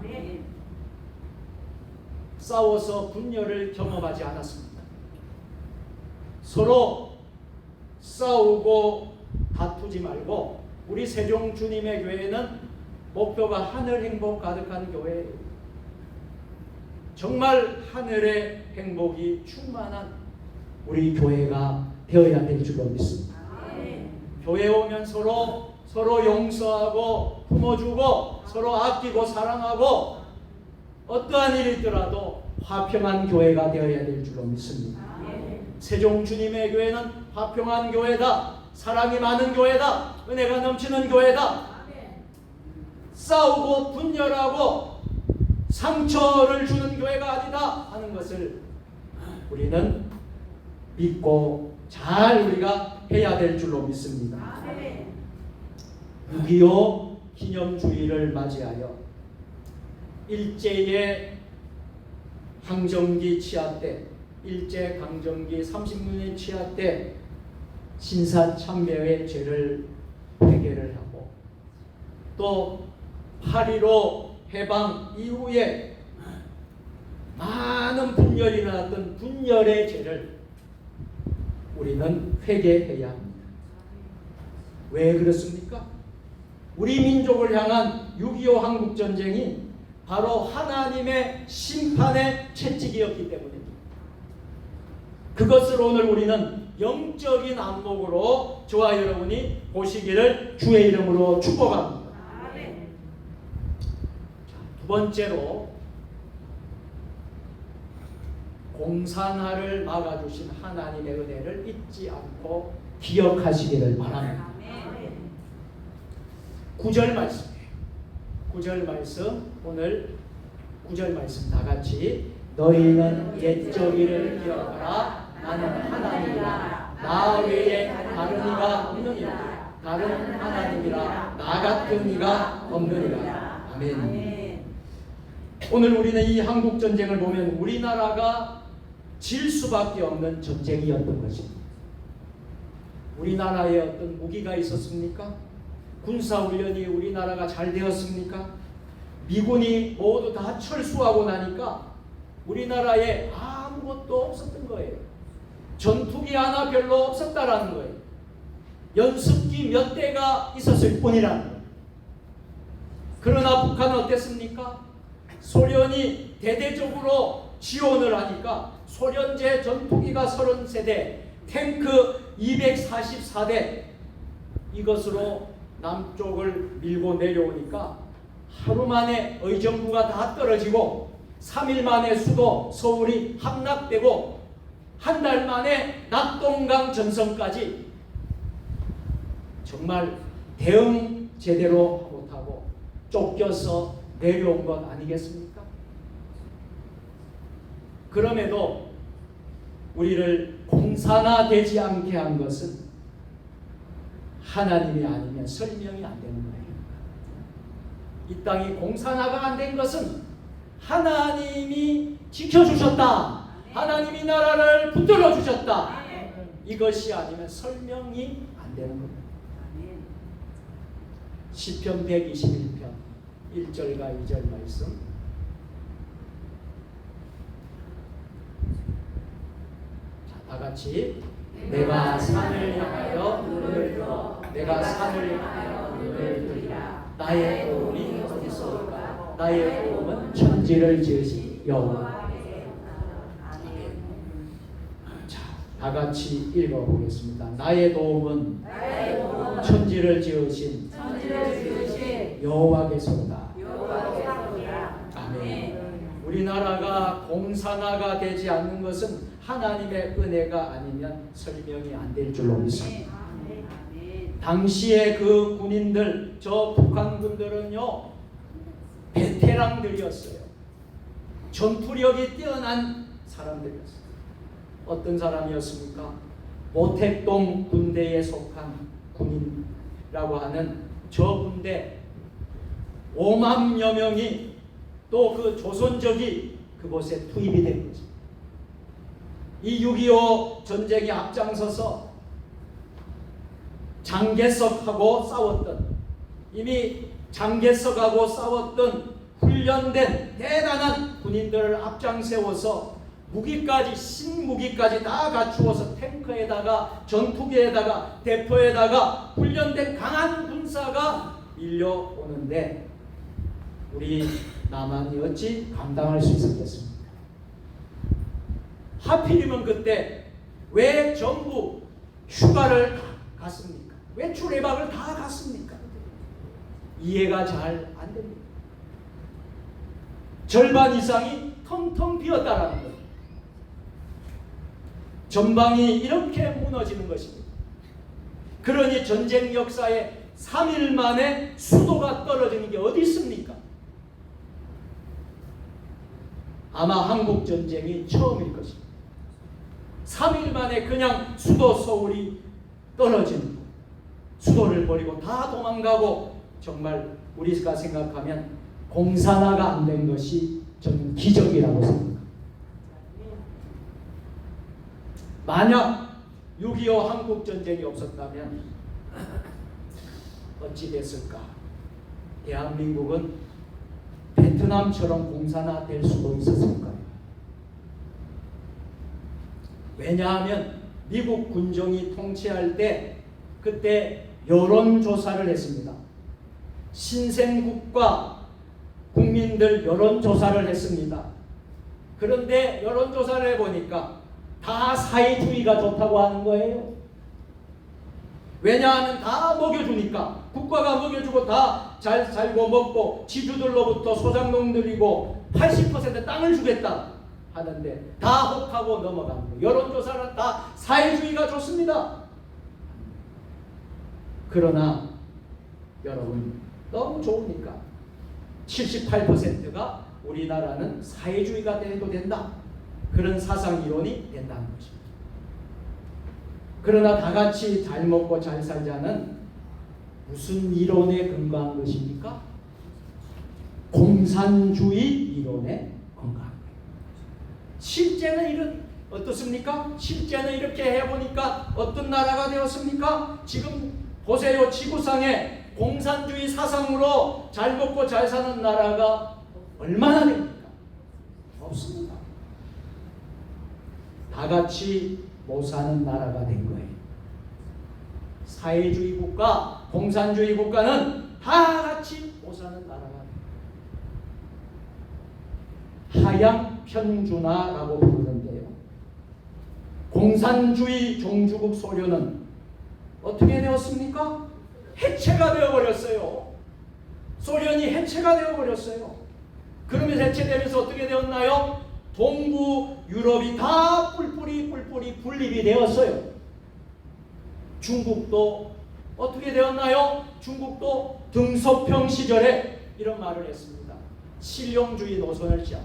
합니다. 싸워서 분열을 경험하지 않았습니다. 서로 싸우고 다투지 말고 우리 세종 주님의 교회는 목표가 하늘 행복 가득한 교회예요. 정말 하늘의 행복이 충만한 우리 교회가 되어야 될 줄로 믿습니다. 교회 오면 서로 용서하고 품어주고 서로 아끼고 사랑하고 어떠한 일이 있더라도 화평한 교회가 되어야 될 줄로 믿습니다. 세종 주님의 교회는 화평한 교회다. 사랑이 많은 교회다. 은혜가 넘치는 교회다. 싸우고 분열하고 상처를 주는 교회가 아니다 하는 것을 우리는 믿고 잘 우리가 해야 될 줄로 믿습니다. 6.25 기념주의를 맞이하여 일제의 항정기 치하 때, 일제 강점기 30년의 치하 때 신사참배의 죄를 회개를 하고 또 8.15 해방 이후에 많은 분열이 일어났던 분열의 죄를 우리는 회개해야 합니다. 왜 그렇습니까? 우리 민족을 향한 6.25 한국전쟁이 바로 하나님의 심판의 채찍이었기 때문입니다. 그것을 오늘 우리는 영적인 안목으로 저와 여러분이 보시기를 주의 이름으로 축복합니다. 두 번째로 공산화를 막아주신 하나님의 은혜를 잊지 않고 기억하시기를 바랍니다. 9절 말씀이에요. 9절 말씀, 오늘 9절 말씀 다 같이 너희는 옛적 일을 기억하라. 나는 하나님이라. 나 외에 다른 이가 없느니라. 다른 하나님이라. 나 같은 이가 없느니라. 아멘. 오늘 우리는 이 한국전쟁을 보면 우리나라가 질 수밖에 없는 전쟁이었던 것입니다. 우리나라에 어떤 무기가 있었습니까? 군사훈련이 우리나라가 잘 되었습니까? 미군이 모두 다 철수하고 나니까 우리나라에 아무것도 없었던 거예요. 전투기 하나 별로 없었다라는 거예요. 연습기 몇 대가 있었을 뿐이라는 거예요. 그러나 북한은 어땠습니까? 소련이 대대적으로 지원을 하니까 소련제 전투기가 30세대, 탱크 244대 이것으로 남쪽을 밀고 내려오니까 하루 만에 의정부가 다 떨어지고 3일 만에 수도 서울이 함락되고 한 달 만에 낙동강 전선까지 정말 대응 제대로 못하고 쫓겨서 내려온 것 아니겠습니까? 그럼에도 우리를 공산화되지 않게 한 것은 하나님이 아니면 설명이 안 되는 거예요. 이 땅이 공산화가 안 된 것은 하나님이 지켜주셨다. 하나님이 나라를 붙들어 주셨다. 이것이 아니면 설명이 안 되는 겁니다. 시편 121편 1절과 2절 말씀 자, 다같이 내가 산을 향하여 눈을 들어 내가 산을 향하여 눈을 들이라 나의 도움이 어디서 올까 나의 도움은 천지를 지으신 여호와. 자, 다같이 읽어보겠습니다. 나의 도움은 천지를 지으신 여호와께서다. 아멘. 우리나라가 공산화가 되지 않는 것은 하나님의 은혜가 아니면 설명이 안 될 줄로 믿습니다. 당시에 그 군인들, 저 북한군들은요 베테랑들이었어요. 전투력이 뛰어난 사람들이었어요. 어떤 사람이었습니까? 모택동 군대에 속한 군인이라고 하는 저 군대 5만여 명이 또 그 조선족이 그곳에 투입이 된 거죠. 이 6.25 전쟁에 앞장서서 장개석하고 싸웠던, 이미 장개석하고 싸웠던 훈련된 대단한 군인들을 앞장세워서 무기까지, 신무기까지 다 갖추어서 탱크에다가 전투기에다가 대포에다가 훈련된 강한 군사가 밀려오는데 우리 남한이 어찌 감당할 수 있었겠습니까? 하필이면 그때 왜 전부 휴가를 다 갔습니까? 왜 주례박을 다 갔습니까? 이해가 잘 안 됩니다. 절반 이상이 텅텅 비었다라는 거예요. 전방이 이렇게 무너지는 것입니다. 그러니 전쟁 역사에 3일 만에 수도가 떨어지는 게 어디 있습니까? 아마 한국 전쟁이 처음일 것입니다. 3일 만에 그냥 수도 서울이 떨어지는 거. 수도를 버리고 다 도망가고, 정말 우리가 생각하면 공산화가 안 된 것이 저는 기적이라고 생각합니다. 만약 6.25 한국 전쟁이 없었다면 어찌 됐을까? 대한민국은 베트남처럼 공산화될 수도 있었을까요? 왜냐하면 미국 군정이 통치할 때 그때 여론조사를 했습니다. 신생국가 국민들 여론조사를 했습니다. 그런데 여론조사를 해보니까 다 사회주의가 좋다고 하는 거예요. 왜냐하면 다 먹여주니까, 국가가 먹여주고 다 잘 살고 먹고 지주들로부터 소장농들이고 80% 땅을 주겠다 하는데 다 혹하고 넘어가는 거예요. 여론조사는 다 사회주의가 좋습니다. 그러나 여러분, 너무 좋으니까 78%가 우리나라는 사회주의가 돼도 된다, 그런 사상 이론이 된다는 것입니다. 그러나 다 같이 잘 먹고 잘 살자는 무슨 이론에 근거한 것입니까? 공산주의 이론에 근거한 거예요. 실제는 이런 어떻습니까? 실제는 이렇게 해보니까 어떤 나라가 되었습니까? 지금 보세요. 지구상에 공산주의 사상으로 잘 먹고 잘 사는 나라가 얼마나 됩니까? 없습니다. 다 같이 못 사는 나라가 된 거예요. 사회주의 국가, 공산주의 국가는 다 같이 못 사는 나라가 돼요. 하향 편준화라고 부르는데요. 공산주의 종주국 소련은 어떻게 되었습니까? 해체가 되어버렸어요. 소련이 해체가 되어버렸어요. 그러면서 해체되면서 어떻게 되었나요? 동부 유럽이 다 뿔뿔이 분립이 되었어요. 중국도 어떻게 되었나요? 중국도 등소평 시절에 이런 말을 했습니다. 실용주의 노선을 취한,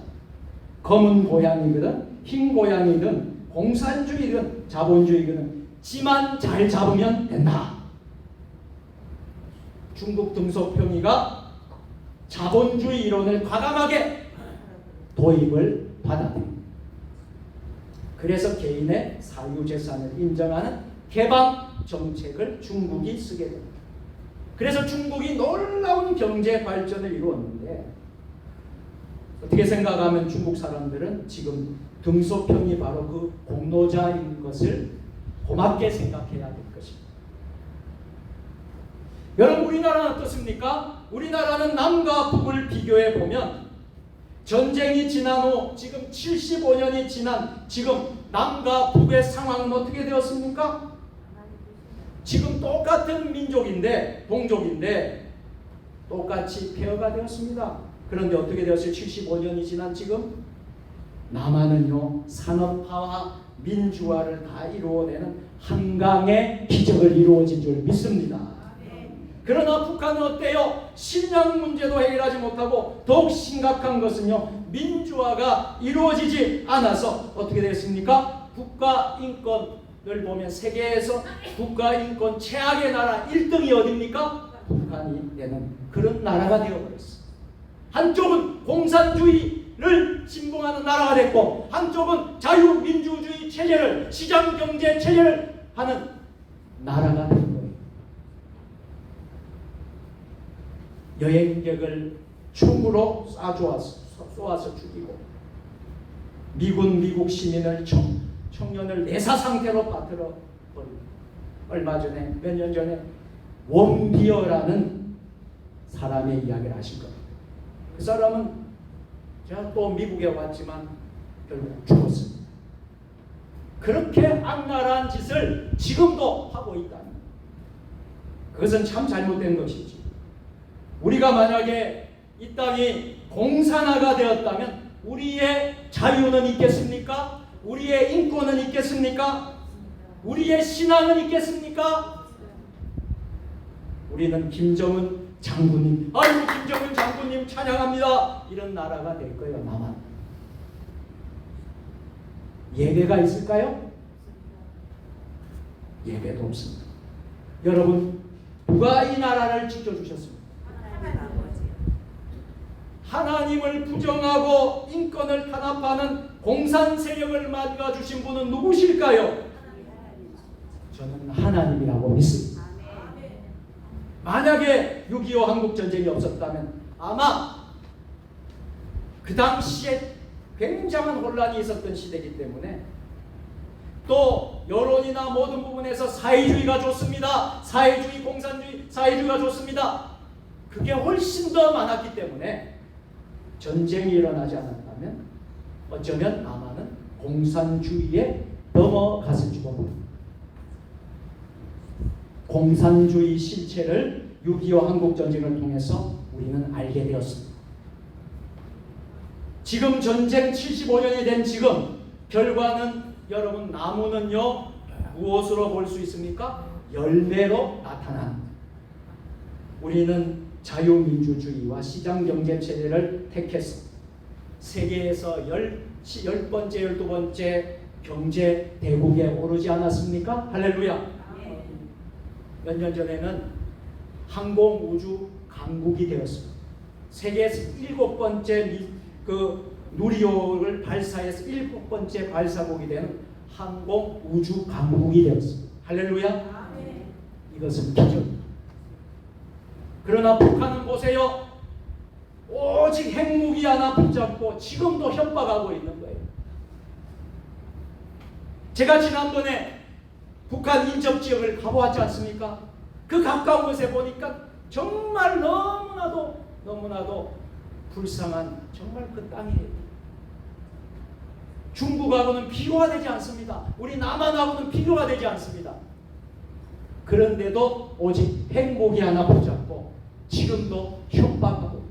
검은 고양이든 흰 고양이든 공산주의든 자본주의든 지만 잘 잡으면 된다. 중국 등소평이가 자본주의 이론을 과감하게 도입을 받아들입니다. 그래서 개인의 사유재산을 인정하는 개방 정책을 중국이 쓰게 됩니다. 그래서 중국이 놀라운 경제 발전을 이루었는데, 어떻게 생각하면 중국 사람들은 지금 등소평이 바로 그 공로자인 것을 고맙게 생각해야 될 것입니다. 여러분, 우리나라는 어떻습니까? 우리나라는 남과 북을 비교해 보면 전쟁이 지난 후 지금 75년이 지난 지금 남과 북의 상황은 어떻게 되었습니까? 지금 똑같은 민족인데, 동족인데 똑같이 폐허가 되었습니다. 그런데 어떻게 되었어요? 75년이 지난 지금 남한은요, 산업화와 민주화를 다 이루어내는 한강의 기적을 이루어진 줄 믿습니다. 그러나 북한은 어때요? 식량 문제도 해결하지 못하고 더욱 심각한 것은요, 민주화가 이루어지지 않아서 어떻게 됐습니까? 국가인권을 보면 세계에서 국가인권 최악의 나라 1등이 어디입니까? 북한이 되는 그런 나라가 되어버렸어요. 한쪽은 공산주의를 신봉하는 나라가 됐고, 한쪽은 자유민주주의 체제를, 시장경제 체제를 하는 나라가 된 거예요. 여행객을 총으로 쏘아서 죽이고, 미국 시민을 청년을 내사 상태로 빠뜨려 버리고, 얼마 전에, 몇 년 전에 원비어라는 사람의 이야기를 하신 겁니다. 그 사람은 제가 또 미국에 왔지만 결국 죽었습니다. 그렇게 악랄한 짓을 지금도 하고 있다는 거예요. 그것은 참 잘못된 것이지. 우리가 만약에 이 땅이 공산화가 되었다면 우리의 자유는 있겠습니까? 우리의 인권은 있겠습니까? 우리의 신앙은 있겠습니까? 우리는 김정은 장군님, 아이고 김정은 장군님 찬양합니다, 이런 나라가 될 거예요. 나만. 예배가 있을까요? 예배도 없습니다. 여러분, 누가 이 나라를 지켜주셨습니까? 하나님을 부정하고 인권을 탄압하는 공산 세력을 막아주신 분은 누구실까요? 저는 하나님이라고 믿습니다. 만약에 6.25 한국전쟁이 없었다면 아마 그 당시에 굉장한 혼란이 있었던 시대이기 때문에, 또 여론이나 모든 부분에서 사회주의가 좋습니다, 사회주의, 공산주의, 사회주의가 좋습니다, 그게 훨씬 더 많았기 때문에 전쟁이 일어나지 않았다면 어쩌면 아마는 공산주의에 넘어갔을지도 모릅니다. 공산주의 실체를 6.25 한국전쟁을 통해서 우리는 알게 되었습니다. 지금 전쟁 75년이 된 지금 결과는, 여러분, 나무는요 무엇으로 볼 수 있습니까? 열매로 나타납니다. 우리는 자유민주주의와 시장경제체제를 택해서 세계에서 10번째, 12번째 경제 대국에 오르지 않았습니까? 할렐루야. 몇 년 전에는 항공우주 강국이 되었습니다. 세계에서 7번째 누리호를 발사해서 7번째 발사국이 되는 항공우주 강국이 되었습니다. 할렐루야. 이것은 기적입니다. 그러나 북한은 보세요, 오직 핵무기 하나 붙잡고 지금도 협박하고 있는 거예요. 제가 지난번에 북한 인접지역을 가보았지 않습니까? 그 가까운 곳에 보니까 정말 너무나도 불쌍한 정말 그 땅이에요. 중국하고는 비교가 되지 않습니다. 우리 남한하고는 비교가 되지 않습니다. 그런데도 오직 핵무기 하나 붙잡고 지금도 협박하고.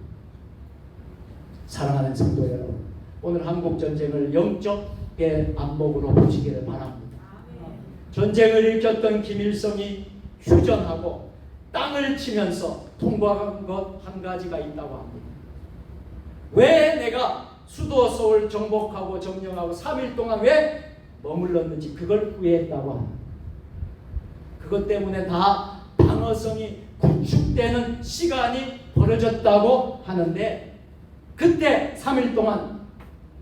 사랑하는 성도 여러분, 오늘 한국전쟁을 영적의 안목으로 보시기를 바랍니다. 전쟁을 일으켰던 김일성이 휴전하고 땅을 치면서 통보한 것 한 가지가 있다고 합니다. 왜 내가 수도 서울 정복하고 점령하고 3일 동안 왜 머물렀는지 그걸 후회했다고 합니다. 그것 때문에 다 방어성이 구축되는 시간이 벌어졌다고 하는데, 그때 3일 동안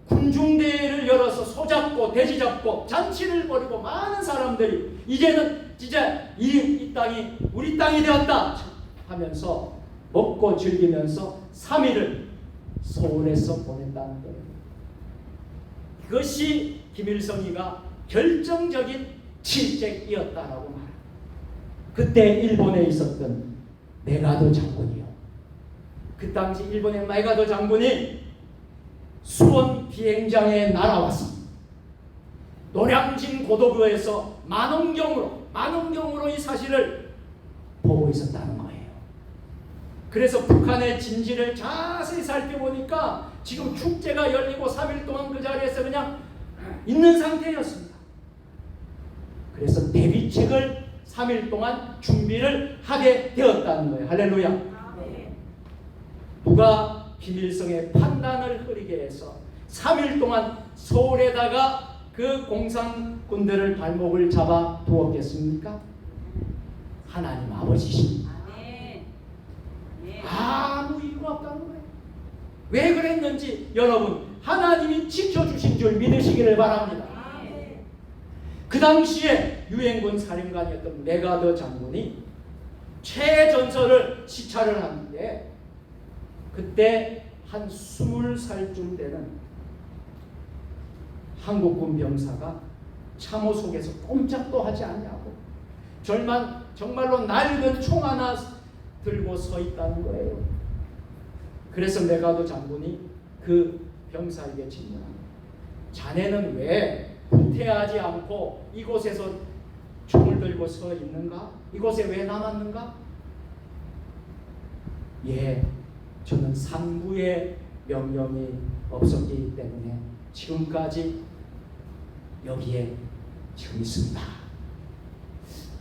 군중대회를 열어서 소잡고 돼지 잡고 잔치를 벌이고 많은 사람들이 이제는 진짜 이 땅이 우리 땅이 되었다 하면서 먹고 즐기면서 3일을 서울에서 보냈다는 거예요. 그것이 김일성이가 결정적인 실책이었다라고 말합니다. 그때 일본에 있었던 메가도 장군이요, 그 당시 일본의 메가도 장군이 수원 비행장에 날아왔습니다. 노량진 고도교에서 만원경으로 이 사실을 보고 있었다는 거예요. 그래서 북한의 진지를 자세히 살펴보니까 지금 축제가 열리고 3일 동안 그 자리에서 그냥 있는 상태였습니다. 그래서 대비책을 3일 동안 준비를 하게 되었다는 거예요. 할렐루야. 누가 김일성의 판단을 흐리게 해서 3일 동안 서울에다가 그 공산군들을 발목을 잡아 두었겠습니까? 하나님 아버지십니다. 아무 이유가 없다는 거예요. 왜 그랬는지 여러분, 하나님이 지켜주신 줄 믿으시기를 바랍니다. 그 당시에 유엔군 사령관이었던 메가더 장군이 최전선을 시찰을 하는데, 그때 한 20살쯤 되는 한국군 병사가 참호 속에서 꼼짝도 하지 않냐고 정말로 낡은 총 하나 들고 서 있다는 거예요. 그래서 메가도 장군이 그 병사에게 질문합니다. 자네는 왜 후퇴하지 않고 이곳에서 총을 들고 서 있는가? 이곳에 왜 남았는가? 예, 저는 상부의 명령이 없었기 때문에 지금까지 여기에 지금 있습니다.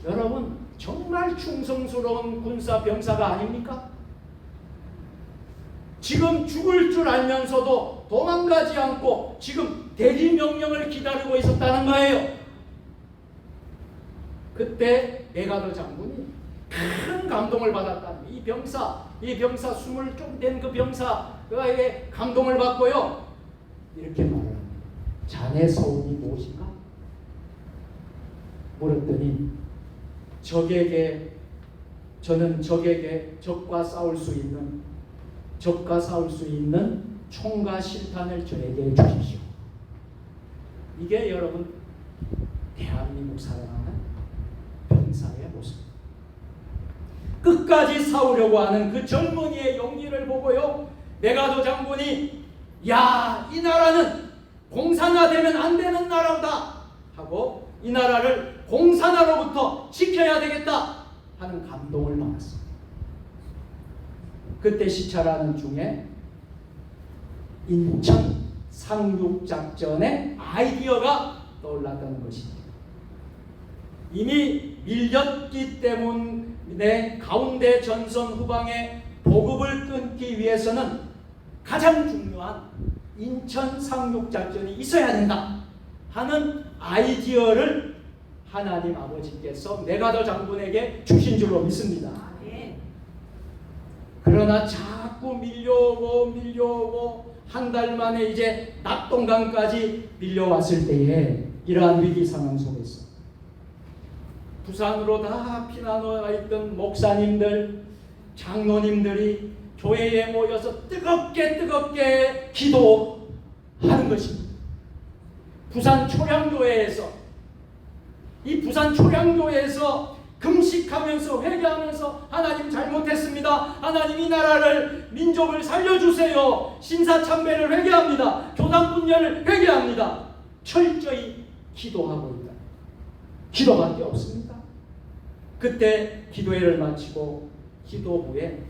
여러분, 정말 충성스러운 군사 병사가 아닙니까? 지금 죽을 줄 알면서도 도망가지 않고 지금 대리 명령을 기다리고 있었다는 거예요. 그때 메가더 장군이 큰 감동을 받았다는 거예요. 이 병사 20 좀 된 그 병사에게 감동을 받고요. 이렇게 말합니다. 자네 서운이 무엇인가? 물었더니 저는 적에게 적과 싸울 수 있는 총과 실탄을 저에게 주십시오. 이게 여러분 대한민국 사랑하는 병사의 모습. 끝까지 싸우려고 하는 그 젊은이의 용기를 보고요, 메가더 장군이 야, 이 나라는 공산화되면 안 되는 나라다 하고 이 나라를 공산화로부터 지켜야 되겠다 하는 감동을 받았습니다. 그때 시찰하는 중에 인천 상륙작전의 아이디어가 떠올랐다는 것입니다. 이미 밀렸기 때문에 가운데 전선 후방의 보급을 끊기 위해서는 가장 중요한 인천 상륙작전이 있어야 된다 하는 아이디어를 하나님 아버지께서 메가더 장군에게 주신 줄로 믿습니다. 그러나 자꾸 밀려오고 한 달 만에 이제 낙동강까지 밀려왔을 때에 이러한 위기 상황 속에서 부산으로 다 피난와 있던 목사님들, 장로님들이 교회에 모여서 뜨겁게 기도하는 것입니다. 부산 초량교회에서 금식하면서 회개하면서 하나님 잘못했습니다. 하나님 이 나라를 민족을 살려주세요. 신사참배를 회개합니다. 교단분열을 회개합니다. 철저히 기도하고 있다. 기도밖에 없습니다. 그때 기도회를 마치고 기도 후에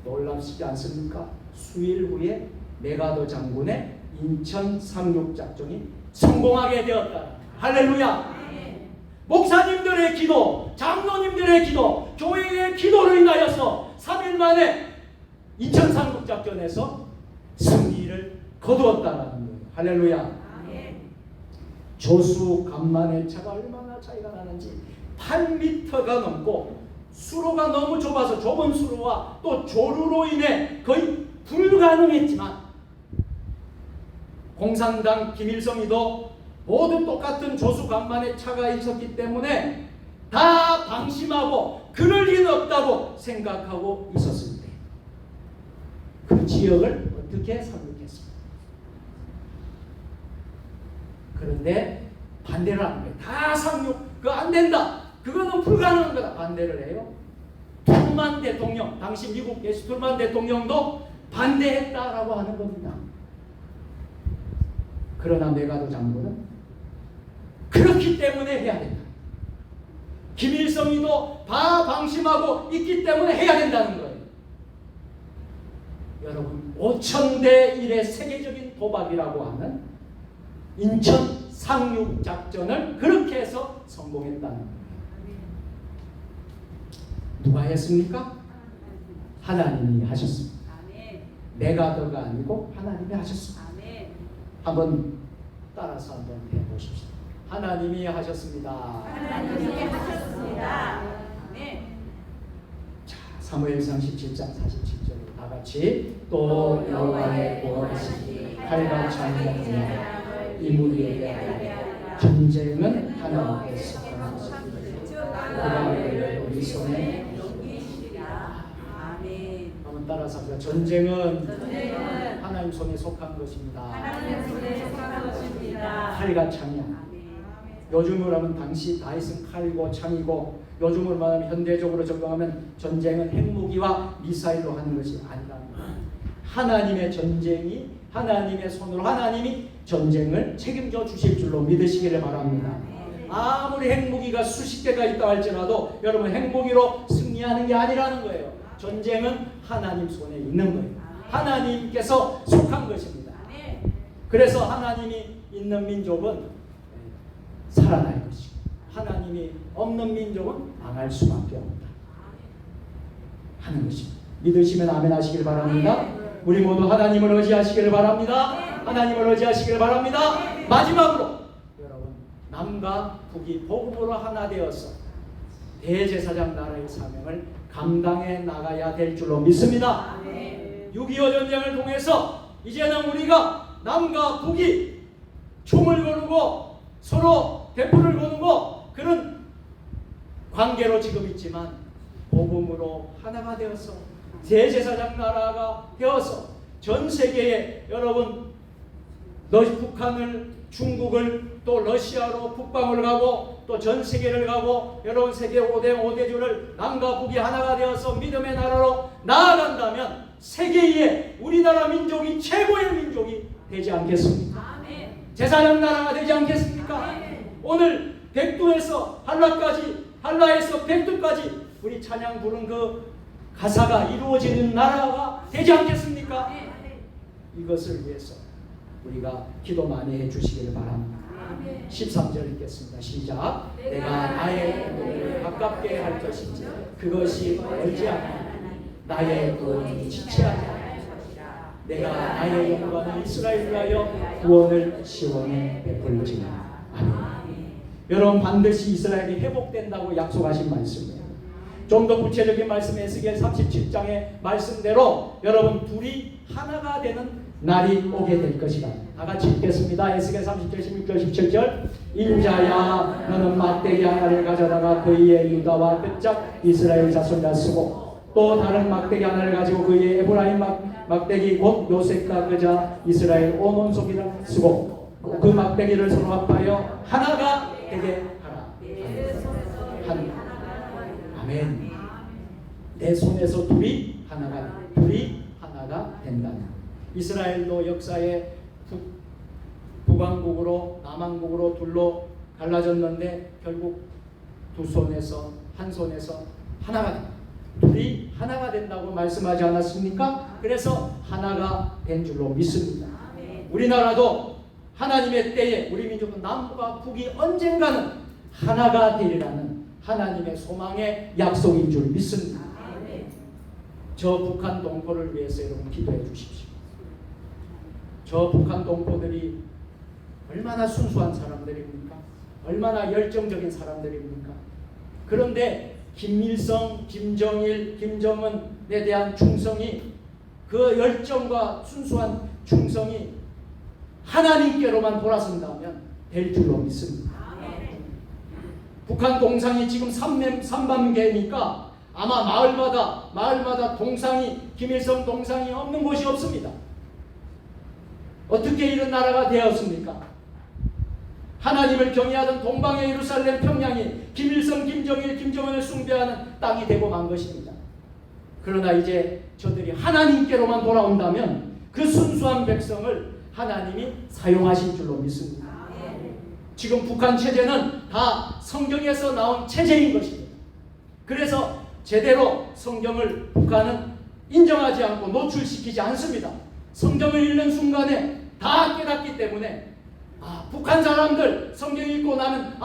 놀랍지 않습니까? 수일 후에 메가더 장군의 인천 상륙작전이 성공하게 되었다. 할렐루야. 목사님들의 기도, 장로님들의 기도, 교회의 기도로 인하여서 3일 만에 인천 상륙작전에서 승리를 거두었다는 거예요. 할렐루야. 조수 간만의 차가 얼마나 차이가 나는지 8m가 넘고 수로가 너무 좁아서 좁은 수로와 또 조류로 인해 거의 불가능했지만 공산당 김일성이도 모두 똑같은 조수 간만의 차가 있었기 때문에 다 방심하고 그럴 리는 없다고 생각하고 있었습니다. 그 지역을 어떻게 상륙했습니까? 그런데 반대를 하는 거예요. 다 상륙, 그거 안 된다. 그거는 불가능한 거다. 반대를 해요. 트루만 대통령, 당시 미국의 트루만 대통령도 반대했다라고 하는 겁니다. 그러나 메가더 장군은 그렇기 때문에 해야 된다. 김일성이도 다 방심하고 있기 때문에 해야 된다는 거예요. 여러분, 5000대 1의 세계적인 도박이라고 하는 인천 상륙작전을 그렇게 해서 성공했다는 거예요. 누가 했습니까? 하나님이 하셨습니다. 메가더가 아니고 하나님이 하셨습니다. 한번 따라서 한번 해보십시오. 하나님이 하셨습니다. 하나님이 하셨습니다. 자, 사무엘상 17장 47절로 다 같이 또 여호와의 보호하시니 칼과 창이며 이 무리에게 하리라. 전쟁은 하나님께서 그가 우리 손에 한번 따라서 합시다. 전쟁은 하나님 손에 속한 것입니다. 칼과 창이야. 요즘으로 하면 당시 다윗은 칼이고 창이고, 요즘으로 말하면 현대적으로 적용하면 전쟁은 핵무기와 미사일로 하는 것이 아니라는 거예요. 하나님의 전쟁이 하나님의 손으로 하나님이 전쟁을 책임져 주실 줄로 믿으시기를 바랍니다. 아무리 핵무기가 수십 개가 있다 할지라도 여러분 핵무기로 승리하는 게 아니라는 거예요. 전쟁은 하나님 손에 있는 거예요. 하나님께서 속한 것입니다. 그래서 하나님이 있는 민족은 살아날 것이고 하나님이 없는 민족은 망할 수밖에 없다 하는 것입니다. 믿으시면 아멘 하시길 바랍니다. 우리 모두 하나님을 의지하시길 바랍니다. 하나님을 의지하시길 바랍니다. 마지막으로 여러분 남과 북이 복음으로 하나 되어서 대제사장 나라의 사명을 감당해 나가야 될 줄로 믿습니다. 6.25 전쟁을 통해서 이제는 우리가 남과 북이 총을 거르고 서로 대포를 거누고 그런 관계로 지금 있지만 복음으로 하나가 되어서 대제사장 나라가 되어서 전 세계에 여러분 북한을 중국을 또 러시아로 북방을 가고 또 전 세계를 가고 여러분 세계 5대 5대주를 남과 북이 하나가 되어서 믿음의 나라로 나아간다면 세계에 우리나라 민족이 최고의 민족이 되지 않겠습니까? 제사장 나라가 되지 않겠습니까? 오늘 백두에서 한라까지 한라에서 백두까지 우리 찬양 부른 그 가사가 이루어지는 나라가 되지 않겠습니까? 이것을 위해서 우리가 기도 많이 해주시기를 바랍니다. 13절 읽겠습니다. 시작. 내가 나의 눈을 가깝게 할 것인지 그것이 멀지 않으니 나의 구원이 지체하지 않을 것이라. 내가 나의 영광을 이스라엘을 위하여 구원을 시온에 베풀지니. 아멘. 여러분 반드시 이스라엘이 회복된다고 약속하신 말씀이에요. 좀 더 구체적인 말씀 에스겔 37장의 말씀대로 여러분 둘이 하나가 되는 날이 오게 될 것이다. 다 같이 읽겠습니다. 에스겔 37, 16절, 17절. 인자야 너는 막대기 하나를 가져다가 그 위에 유다와 끝짝 이스라엘 자손을 쓰고 또 다른 막대기 하나를 가지고 그 위에 에브라임 막대기 곧 요셉과 그자 이스라엘 온 온속이라 쓰고 그 막대기를 서로 합하여 하나가 되게 하라. 아멘. 내 손에서 둘이 하나가 된다는. 이스라엘도 역사에 북왕국으로 남왕국으로 둘로 갈라졌는데 결국 두 손에서 한 손에서 하나가 된다. 둘이 하나가 된다고 말씀하지 않았습니까? 그래서 하나가 된 줄로 믿습니다. 우리나라도 하나님의 때에 우리 민족은 남과 북이 언젠가는 하나가 되리라는 하나님의 소망의 약속인 줄 믿습니다. 저 북한 동포를 위해서 여러분 기도해 주십시오. 저 북한 동포들이 얼마나 순수한 사람들입니까? 얼마나 열정적인 사람들입니까? 그런데 김일성, 김정일, 김정은에 대한 충성이 그 열정과 순수한 충성이 하나님께로만 돌아선다면 될 줄로 믿습니다. 북한 동상이 지금 3만개니까 아마 마을마다 동상이 김일성 동상이 없는 곳이 없습니다. 어떻게 이런 나라가 되었습니까? 하나님을 경외하던 동방의 예루살렘 평양이 김일성, 김정일, 김정은을 숭배하는 땅이 되고 만 것입니다. 그러나 이제 저들이 하나님께로만 돌아온다면 그 순수한 백성을 하나님이 사용하실 줄로 믿습니다. 지금 북한 체제는 다 성경에서 나온 체제인 것입니다. 그래서 제대로 성경을 북한은 인정하지 않고 노출시키지 않습니다. 성경을 읽는 순간에 다 깨닫기 때문에 북한 사람들 성경 읽고 나면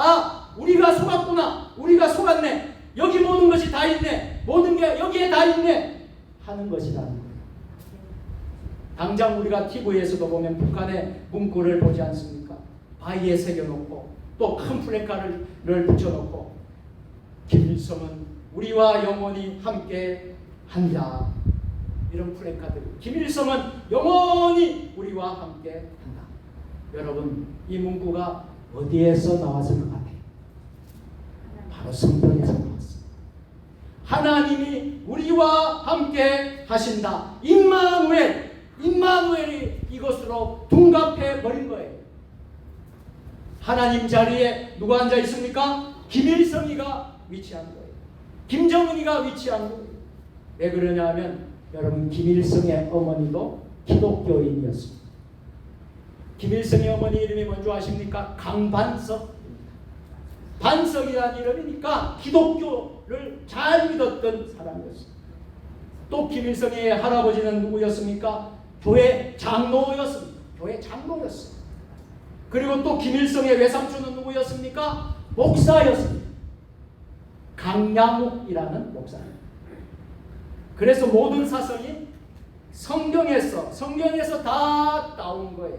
우리가 속았구나, 우리가 속았네, 여기 모든 것이 다 있네, 모든 게 여기에 다 있네 하는 것이라는 거예요. 당장 우리가 TV에서도 보면 북한의 문구를 보지 않습니까? 바위에 새겨놓고 또 큰 플래카드를 붙여놓고 김일성은 우리와 영원히 함께 한다, 이런 플래카드. 김일성은 영원히 우리와 함께 한다. 여러분, 이 문구가 어디에서 나왔을 것 같아요? 바로 성경에서 나왔습니다. 하나님이 우리와 함께 하신다. 임마누엘이 이것으로 둔갑해 버린 거예요. 하나님 자리에 누가 앉아 있습니까? 김일성이가 위치한 거예요. 김정은이가 위치한 거예요. 왜 그러냐 하면 여러분, 김일성의 어머니도 기독교인이었습니다. 김일성의 어머니 이름이 뭔지 아십니까? 강반석. 반석이라는 이름이니까 기독교를 잘 믿었던 사람이었습니다. 또 김일성의 할아버지는 누구였습니까? 교회 장로였습니다. 교회 장로였습니다. 그리고 또 김일성의 외삼촌은 누구였습니까? 목사였습니다. 강양욱이라는 목사입니다. 그래서 모든 사성이 성경에서 다 따온 거예요.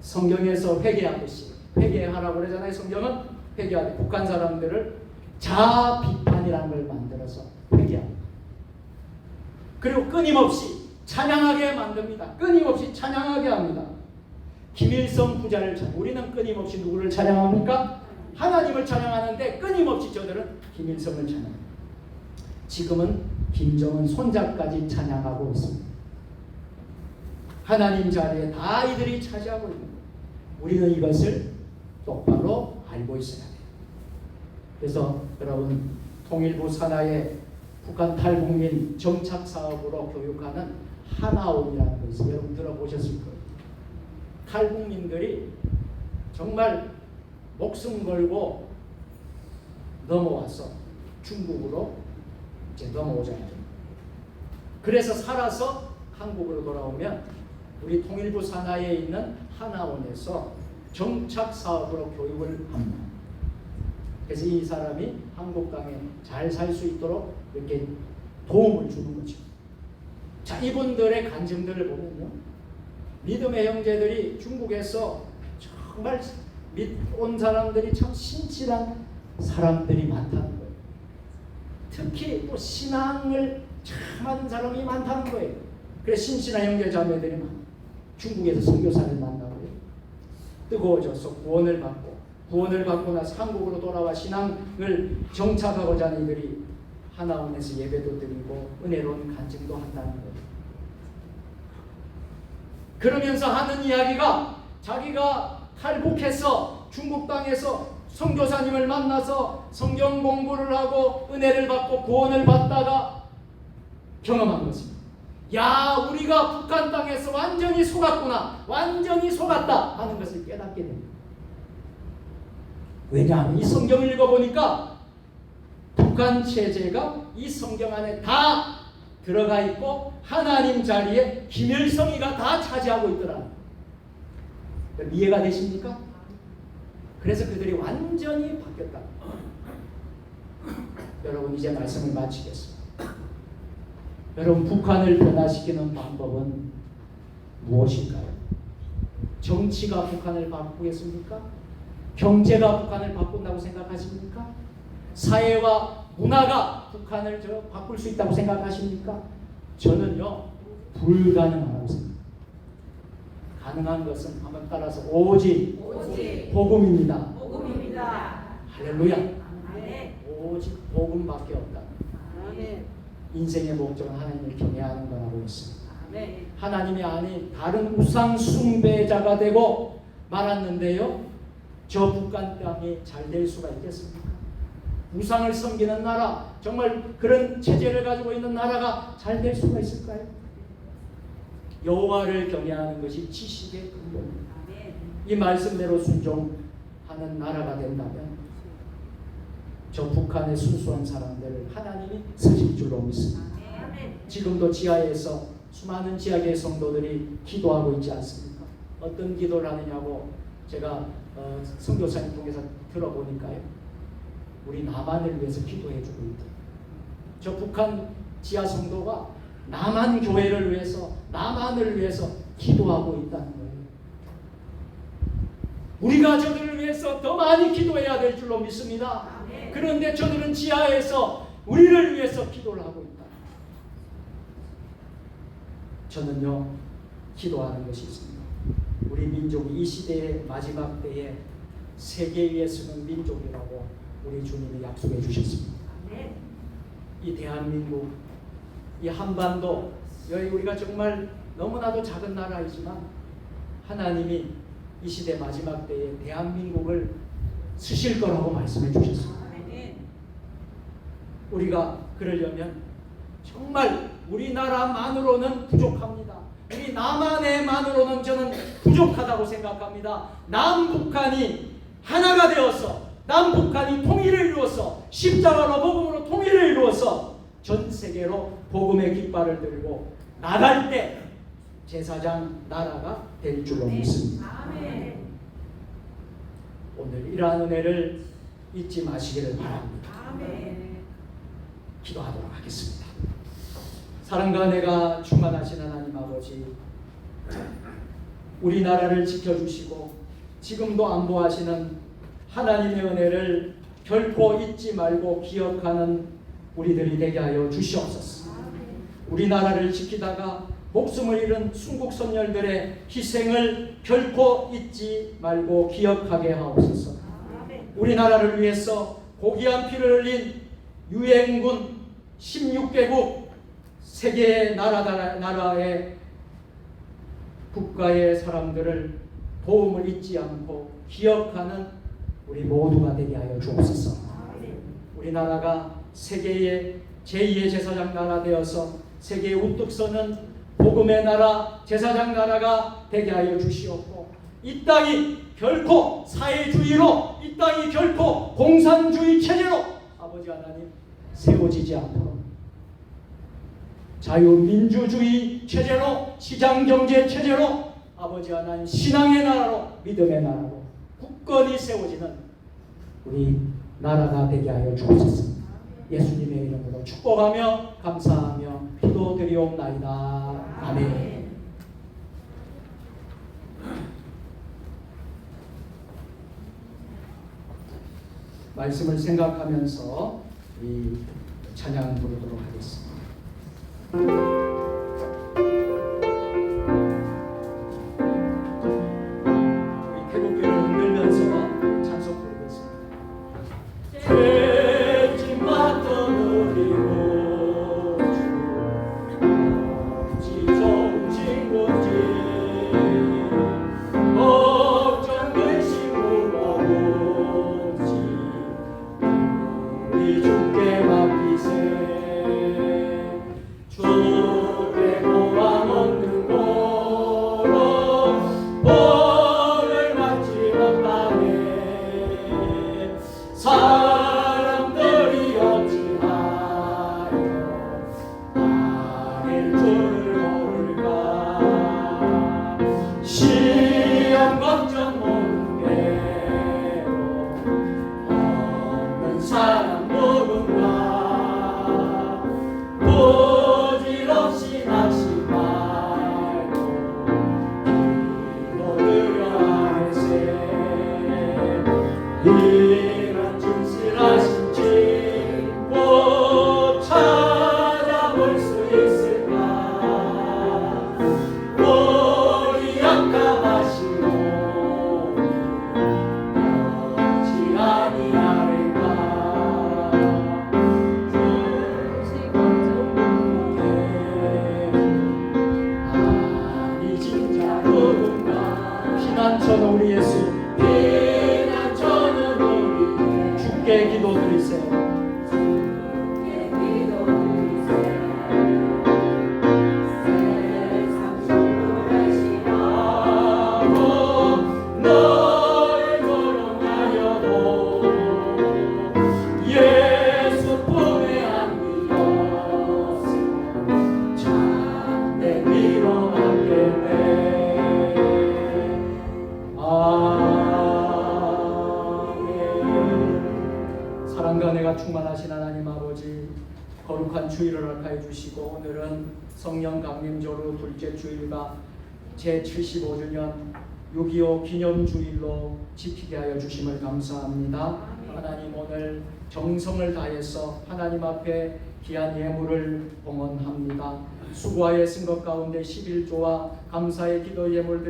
성경에서 회개하듯이 회개하라고 그러잖아요. 성경은 회개하듯이 북한 사람들을 자아 비판이라는 걸 만들어서 회개합니다. 그리고 끊임없이 찬양하게 만듭니다. 끊임없이 찬양하게 합니다. 김일성 부자를 우리는 끊임없이 누구를 찬양합니까? 하나님을 찬양하는데 끊임없이 저들은 김일성을 찬양합니다. 지금은 김정은 손자까지 찬양하고 있습니다. 하나님 자리에 다 이들이 차지하고 있는 거예요. 우리는 이것을 똑바로 알고 있어야 돼요. 그래서 여러분, 통일부 산하에 북한 탈북민 정착 사업으로 교육하는 하나원이라는 것을 여러분 들어보셨을 거예요. 탈북민들이 정말 목숨 걸고 넘어와서 중국으로 이제 넘어오잖아요. 그래서 살아서 한국으로 돌아오면 우리 통일부 산하에 있는 하나원에서 정착 사업으로 교육을 합니다. 그래서 이 사람이 한국 땅에 잘 살 수 있도록 이렇게 도움을 주는 거죠. 자, 이분들의 간증들을 보면요, 믿음의 형제들이 중국에서 정말 온 사람들이 참 신실한 사람들이 많다는 거예요. 특히 또 신앙을 참 하는 사람이 많다는 거예요. 그래서 신실한 형제 자매들이 많아요. 중국에서 선교사를 만나고요, 뜨거워져서 구원을 받고 나서 한국으로 돌아와 신앙을 정착하고자 하는 이들이 하나원에서 예배도 드리고 은혜로운 간증도 한다는 거예요. 그러면서 하는 이야기가 자기가 탈북해서 중국 땅에서 선교사님을 만나서 성경 공부를 하고 은혜를 받고 구원을 받다가 경험한 것입니다. 야, 우리가 북한 땅에서 완전히 속았구나, 완전히 속았다 하는 것을 깨닫게 됩니다. 왜냐하면 이 성경을 읽어보니까 북한 체제가 이 성경 안에 다 들어가 있고 하나님 자리에 김일성이가 다 차지하고 있더라. 이해가 되십니까? 그래서 그들이 완전히 바뀌었다. 여러분, 이제 말씀을 마치겠습니다. 여러분, 북한을 변화시키는 방법은 무엇일까요? 정치가 북한을 바꾸겠습니까? 경제가 북한을 바꾼다고 생각하십니까? 사회와 문화가 북한을 바꿀 수 있다고 생각하십니까? 저는요, 불가능하다고 생각합니다. 가능한 것은 한번 따라서 오직 복음입니다. 할렐루야. 오직 복음밖에 없다. 인생의 목적은 하나님을 경외하는 거라고 했습니다. 하나님이 아닌 다른 우상 숭배자가 되고 말았는데요, 저 북한 땅이 잘 될 수가 있겠습니까? 우상을 섬기는 나라, 정말 그런 체제를 가지고 있는 나라가 잘 될 수가 있을까요? 여호와를 경외하는 것이 지식의 근본입니다. 이 말씀대로 순종하는 나라가 된다면 저 북한의 순수한 사람들을 하나님이 쓰실 줄로 믿습니다. 지금도 지하에서 수많은 지하계 성도들이 기도하고 있지 않습니까? 어떤 기도를 하느냐고 제가 선교사님 통해서 들어보니까요, 우리 남한을 위해서 기도해주고 있다. 저 북한 지하 성도가 남한 교회를 위해서, 남한을 위해서 기도하고 있다는 거예요. 우리가 저들을 위해서 더 많이 기도해야 될 줄로 믿습니다. 그런데 저들은 지하에서 우리를 위해서 기도를 하고 있다. 저는요, 기도하는 것이 있습니다. 우리 민족이 이 시대의 마지막 때에 세계 위에 서는 민족이라고 우리 주님이 약속해 주셨습니다. 이 대한민국, 이 한반도, 여기 우리가 정말 너무나도 작은 나라이지만 하나님이 이 시대 마지막 때에 대한민국을 쓰실 거라고 말씀해 주셨습니다. 우리가 그러려면 정말 우리나라만으로는 부족합니다. 우리 남한에만으로는 저는 부족하다고 생각합니다. 남북한이 하나가 되어서, 남북한이 통일을 이루어서, 십자가로 복음으로 통일을 이루어서 전 세계로 복음의 깃발을 들고 나갈 때 제사장 나라가 될 줄로 믿습니다. 아멘. 오늘 이러한 은혜를 잊지 마시기를 바랍니다. 아멘. 기도하도록 하겠습니다. 사랑과 은혜가 충만하신 하나님 아버지, 우리나라를 지켜주시고 지금도 안보하시는 하나님의 은혜를 결코 잊지 말고 기억하는 우리들이 되게 하여 주시옵소서. 우리나라를 지키다가 목숨을 잃은 순국 선열들의 희생을 결코 잊지 말고 기억하게 하옵소서. 우리나라를 위해서 고귀한 피를 흘린 유엔군 16개국 세계의 나라의 국가의 사람들을 도움을 잊지 않고 기억하는 우리 모두가 되게 하여 주옵소서. 우리나라가 세계의 제2의 제사장 나라 되어서 세계에 우뚝 서는 복음의 나라, 제사장 나라가 되게 하여 주시옵고, 이 땅이 결코 사회주의로, 이 땅이 결코 공산주의 체제로 아버지 하나님 세워지지 않도록 자유민주주의 체제로, 시장경제 체제로 아버지 하나님 신앙의 나라로, 믿음의 나라로 굳건히 세워지는 우리 나라가 되게 하여 주옵소서. 예수님의 이름으로 축복하며 감사하며 기도드리옵나이다. 아멘. 말씀을 생각하면서 이 찬양 부르도록 하겠습니다. 우리 태국교를 흔들면서 찬송 부르고 있습니다. 충만하신 하나님 아버지, 거룩한 주일을 허락하여 주시고 오늘은 성령 강림조로 둘째 주일과 제75주년 6.25 기념주일로 지키게 하여 주심을 감사합니다. 하나님, 오늘 정성을 다해서 하나님 앞에 귀한 예물을 봉헌합니다. 수고하여 쓴 것 가운데 11조와 감사의 기도 예물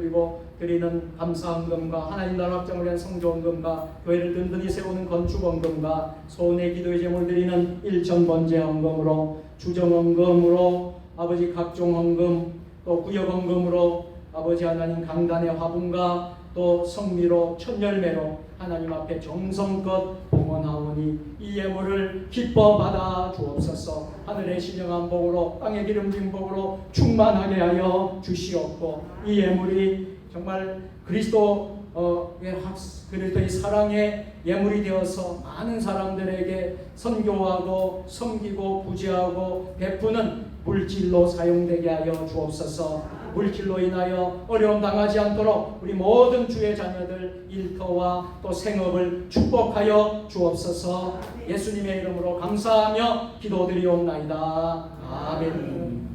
드리는 감사헌금과 하나님 나라 확장을 위한 성조헌금과 교회를 든든히 세우는 건축헌금과 소원의 기도의 제물 드리는 일천번제헌금으로, 주정헌금으로, 아버지 각종 헌금, 또 구역헌금으로, 아버지 하나님 강단의 화분과 또 성미로 천열매로 하나님 앞에 정성껏 봉헌하오니 이 예물을 기뻐 받아 주옵소서. 하늘의 신령한 복으로 땅의 기름진 복으로 충만하게 하여 주시옵고 이 예물이 정말 그리스도의 사랑의 예물이 되어서 많은 사람들에게 선교하고 섬기고 구제하고 베푸는 물질로 사용되게 하여 주옵소서. 물질로 인하여 어려움 당하지 않도록 우리 모든 주의 자녀들 일터와 또 생업을 축복하여 주옵소서. 예수님의 이름으로 감사하며 기도드리옵나이다. 아멘.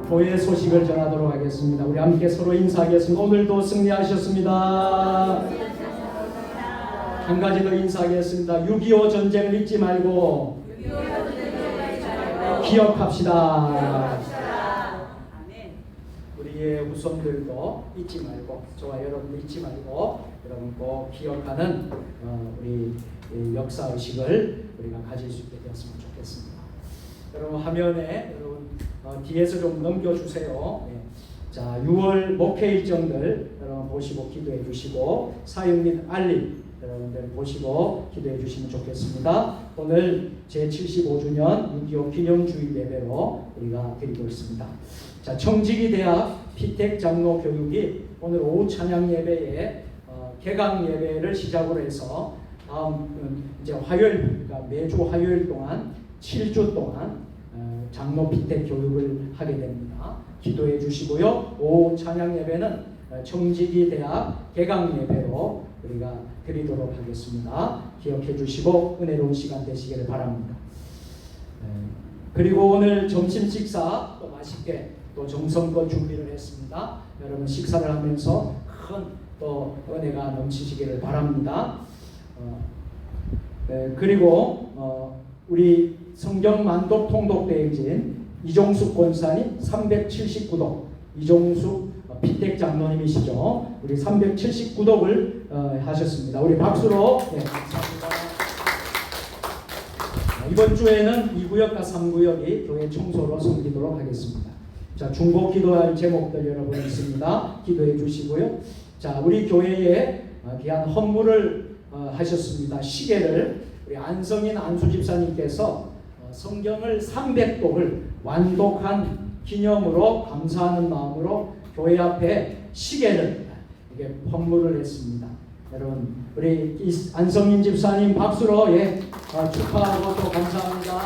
교회 소식을 전하도록 하겠습니다. 우리 함께 서로 인사하겠습니다. 오늘도 승리하셨습니다. 한 가지 더 인사하겠습니다. 6.25 전쟁을 잊지 말고 기억합시다. 우리의 후손들도 잊지 말고 저와 여러분도 잊지 말고 여러분 꼭 기억하는 우리 역사의식을 우리가 가질 수 있게 되었으면 좋겠습니다. 여러분 화면에 뒤에서 좀 넘겨주세요. 네. 자, 6월 목회 일정들 여러분 보시고 기도해 주시고 사역 및 알림 여러분들 보시고 기도해 주시면 좋겠습니다. 오늘 제75주년 6.25 기념주일 예배로 우리가 드리고 있습니다. 자, 청지기 대학 피택 장로 교육이 오늘 오후 찬양 예배에 개강 예배를 시작으로 해서 다음 이제 화요일, 그러니까 매주 화요일 동안 7주 동안 장로 피택 교육을 하게 됩니다. 기도해 주시고요. 오후 찬양 예배는 청지기 대학 개강 예배로 우리가 드리도록 하겠습니다. 기억해 주시고 은혜로운 시간 되시기를 바랍니다. 그리고 오늘 점심 식사 또 맛있게 또 정성껏 준비를 했습니다. 여러분 식사를 하면서 큰 또 은혜가 넘치시기를 바랍니다. 그리고 우리 성경 만독 통독 대행진 이종숙 권사님 379독 이종숙 피택 장로님이시죠. 우리 379독을 하셨습니다. 우리 박수로 감사합니다. 이번 주에는 2구역과 3구역이 교회 청소로 섬기도록 하겠습니다. 자, 중보 기도할 제목들 여러분 있습니다. 기도해 주시고요. 자, 우리 교회에 귀한 헌물을 하셨습니다. 시계를 우리 안성인 안수 집사님께서 성경을 300독을 완독한 기념으로 감사하는 마음으로 교회 앞에 시계를 이렇게 헌물을 했습니다. 여러분 우리 안성인 집사님 박수로 축하하고 또 감사합니다.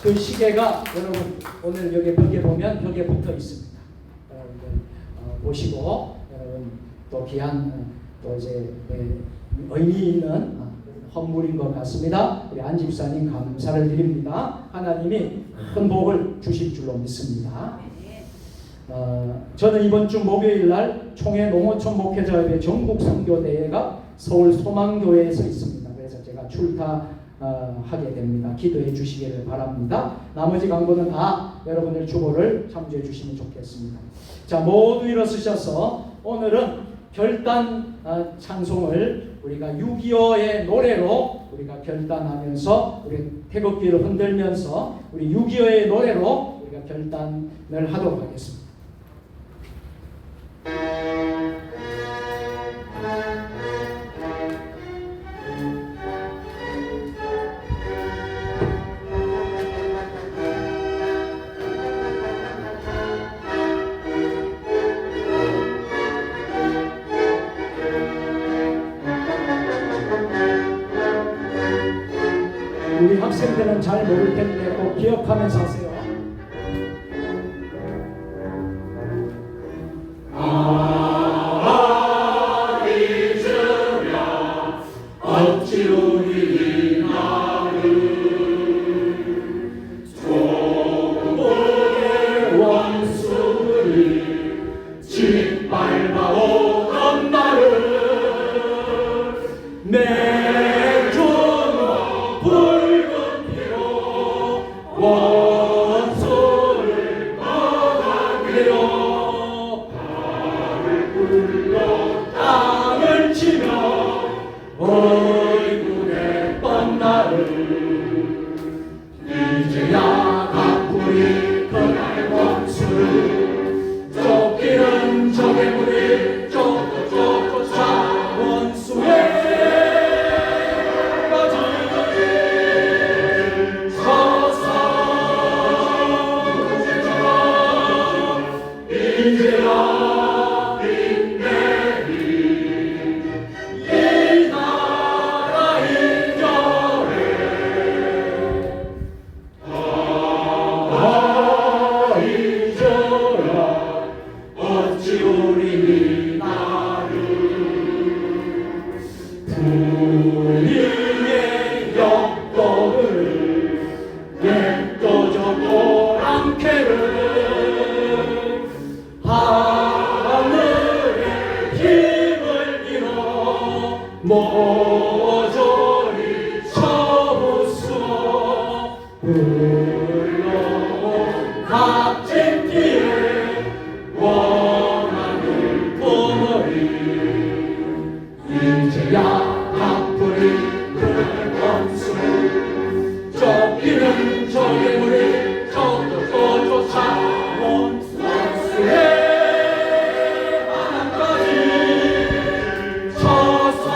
그 시계가 여러분 오늘 여기 벽에 보면 벽에 붙어 있습니다. 여러분들 보시고 여러분 또 귀한 또 이제 의미 있는 헌물인 것 같습니다. 우리 안 집사님 감사를 드립니다. 하나님이 큰 복을 주실 줄로 믿습니다. 저는 이번 주 목요일 날 총회 농어촌 목회자협회 전국 선교대회가 서울 소망교회에서 있습니다. 그래서 제가 출타하게 됩니다. 기도해 주시기를 바랍니다. 나머지 강도는 다 여러분들 주보를 참조해 주시면 좋겠습니다. 자, 모두 일어서셔서 오늘은 결단 찬송을 우리가 6.25의 노래로 우리가 결단하면서 우리 태극기를 흔들면서 우리 6.25의 노래로 우리가 결단을 하도록 하겠습니다. 우리 학생들은 잘 모를 텐데 꼭 기억하면서 하세요. 잊으면 어찌 우리 나를 조국의 원수들이 짓밟아오던 나를 원수를 떠나기로 발을 굴러 땅을 치며 얼굴에 뻔 나를 이제야 갚으리 오직 우리 나를 불의의 역도를 내떠져 않게를 하늘의 힘을 잃어 모조리 쳐부수어 흘러온 값진 피에 원한을 품으리 이제야 앞으리 그의 원수 쫓기는 적의 물이 저도 쫓아 원수의 하나까지 쳐서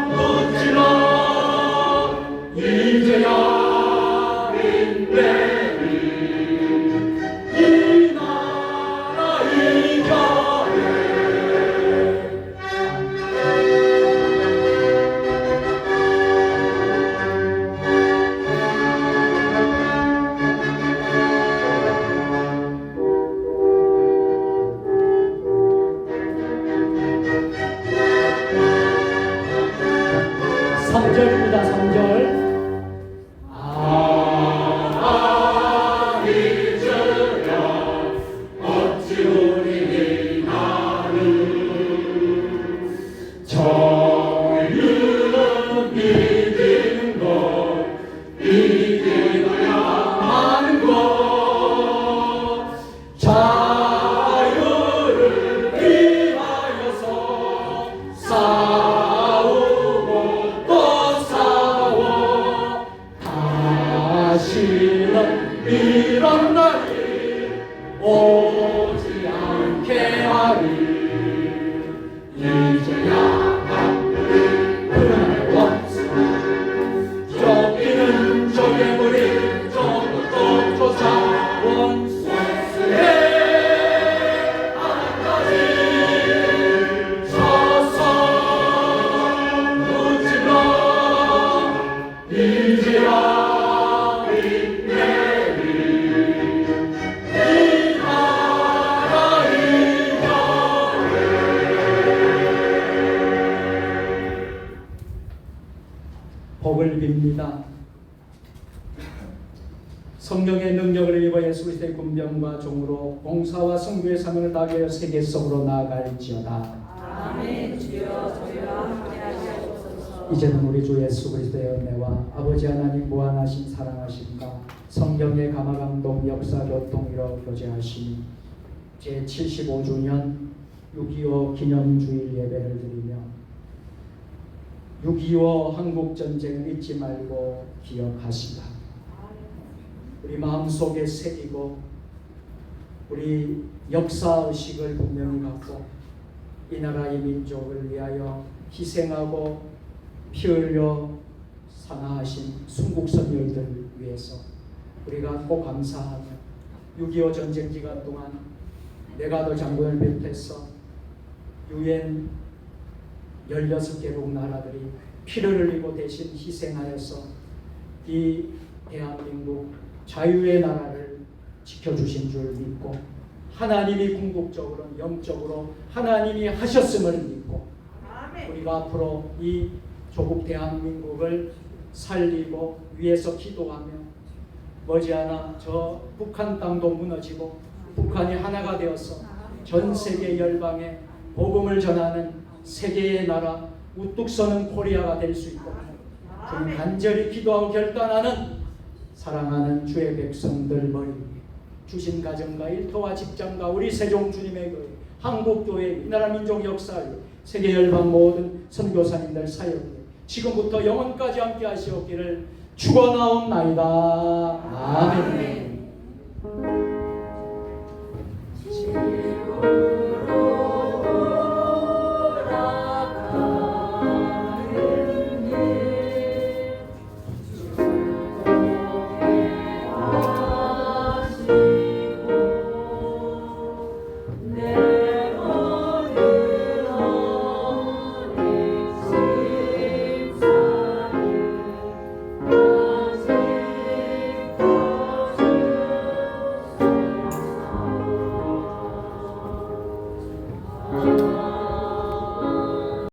무찌러 이제야 인내리 이 나라 이겨내 삼절입니다 3절. 잊으려 어찌 우리 나를 정의는 이기는 것 이기어야 하는 것 자유를 위하여서 싸우고 또 싸워 다시는 이런 날이 오지 않게 하리 이제야 앞으리 그의 원수 쫓기는 적의 무리 저도 쫓아 원수의 하나까지 서서 무찔러 이제야 인내리 이 나라 이겨내 복을 빕니다. 성령의 능력을 입어 예수 그리스도의 군병과 종으로 봉사와 성교의 사명을 다하여 세계 속으로 나아갈지어다. 아멘. 주여 저희와 함께 하시옵소서. 이제는 우리 주 예수 그리스도의 은혜와 아버지 하나님 무한하신 사랑하심과 성령의 감화감동 역사 교통 이뤄 교제하시니 제75주년 6.25 기념주일 예배를 드리며 6.25 한국전쟁을 잊지 말고 기억하시라. 우리 마음속에 새기고 우리 역사의식을 분명히 갖고 이 나라 이 민족을 위하여 희생하고 피 흘려 산하하신 순국선열들 위해서 우리가 꼭 감사하며 6.25 전쟁 기간 동안 내가도 장군을 비롯해서 유엔 16개국 나라들이 피를 흘리고 대신 희생하여서 이 대한민국 자유의 나라를 지켜주신 줄 믿고 하나님이 궁극적으로 영적으로 하나님이 하셨음을 믿고 우리가 앞으로 이 조국 대한민국을 살리고 위해서 기도하며 머지않아 저 북한 땅도 무너지고 북한이 하나가 되어서 전 세계 열방에 복음을 전하는 세계의 나라 우뚝 서는 코리아가 될 수 있도록 좀 간절히 기도하고 결단하는 사랑하는 주의 백성들 머리 위에 주신 가정과 일터와 직장과 우리 세종 주님의 교회 한국교회 이 나라 민족 역사에 세계 열방 모든 선교사님들 사역에 지금부터 영원까지 함께 하시옵기를 축원하옵나이다. 아멘.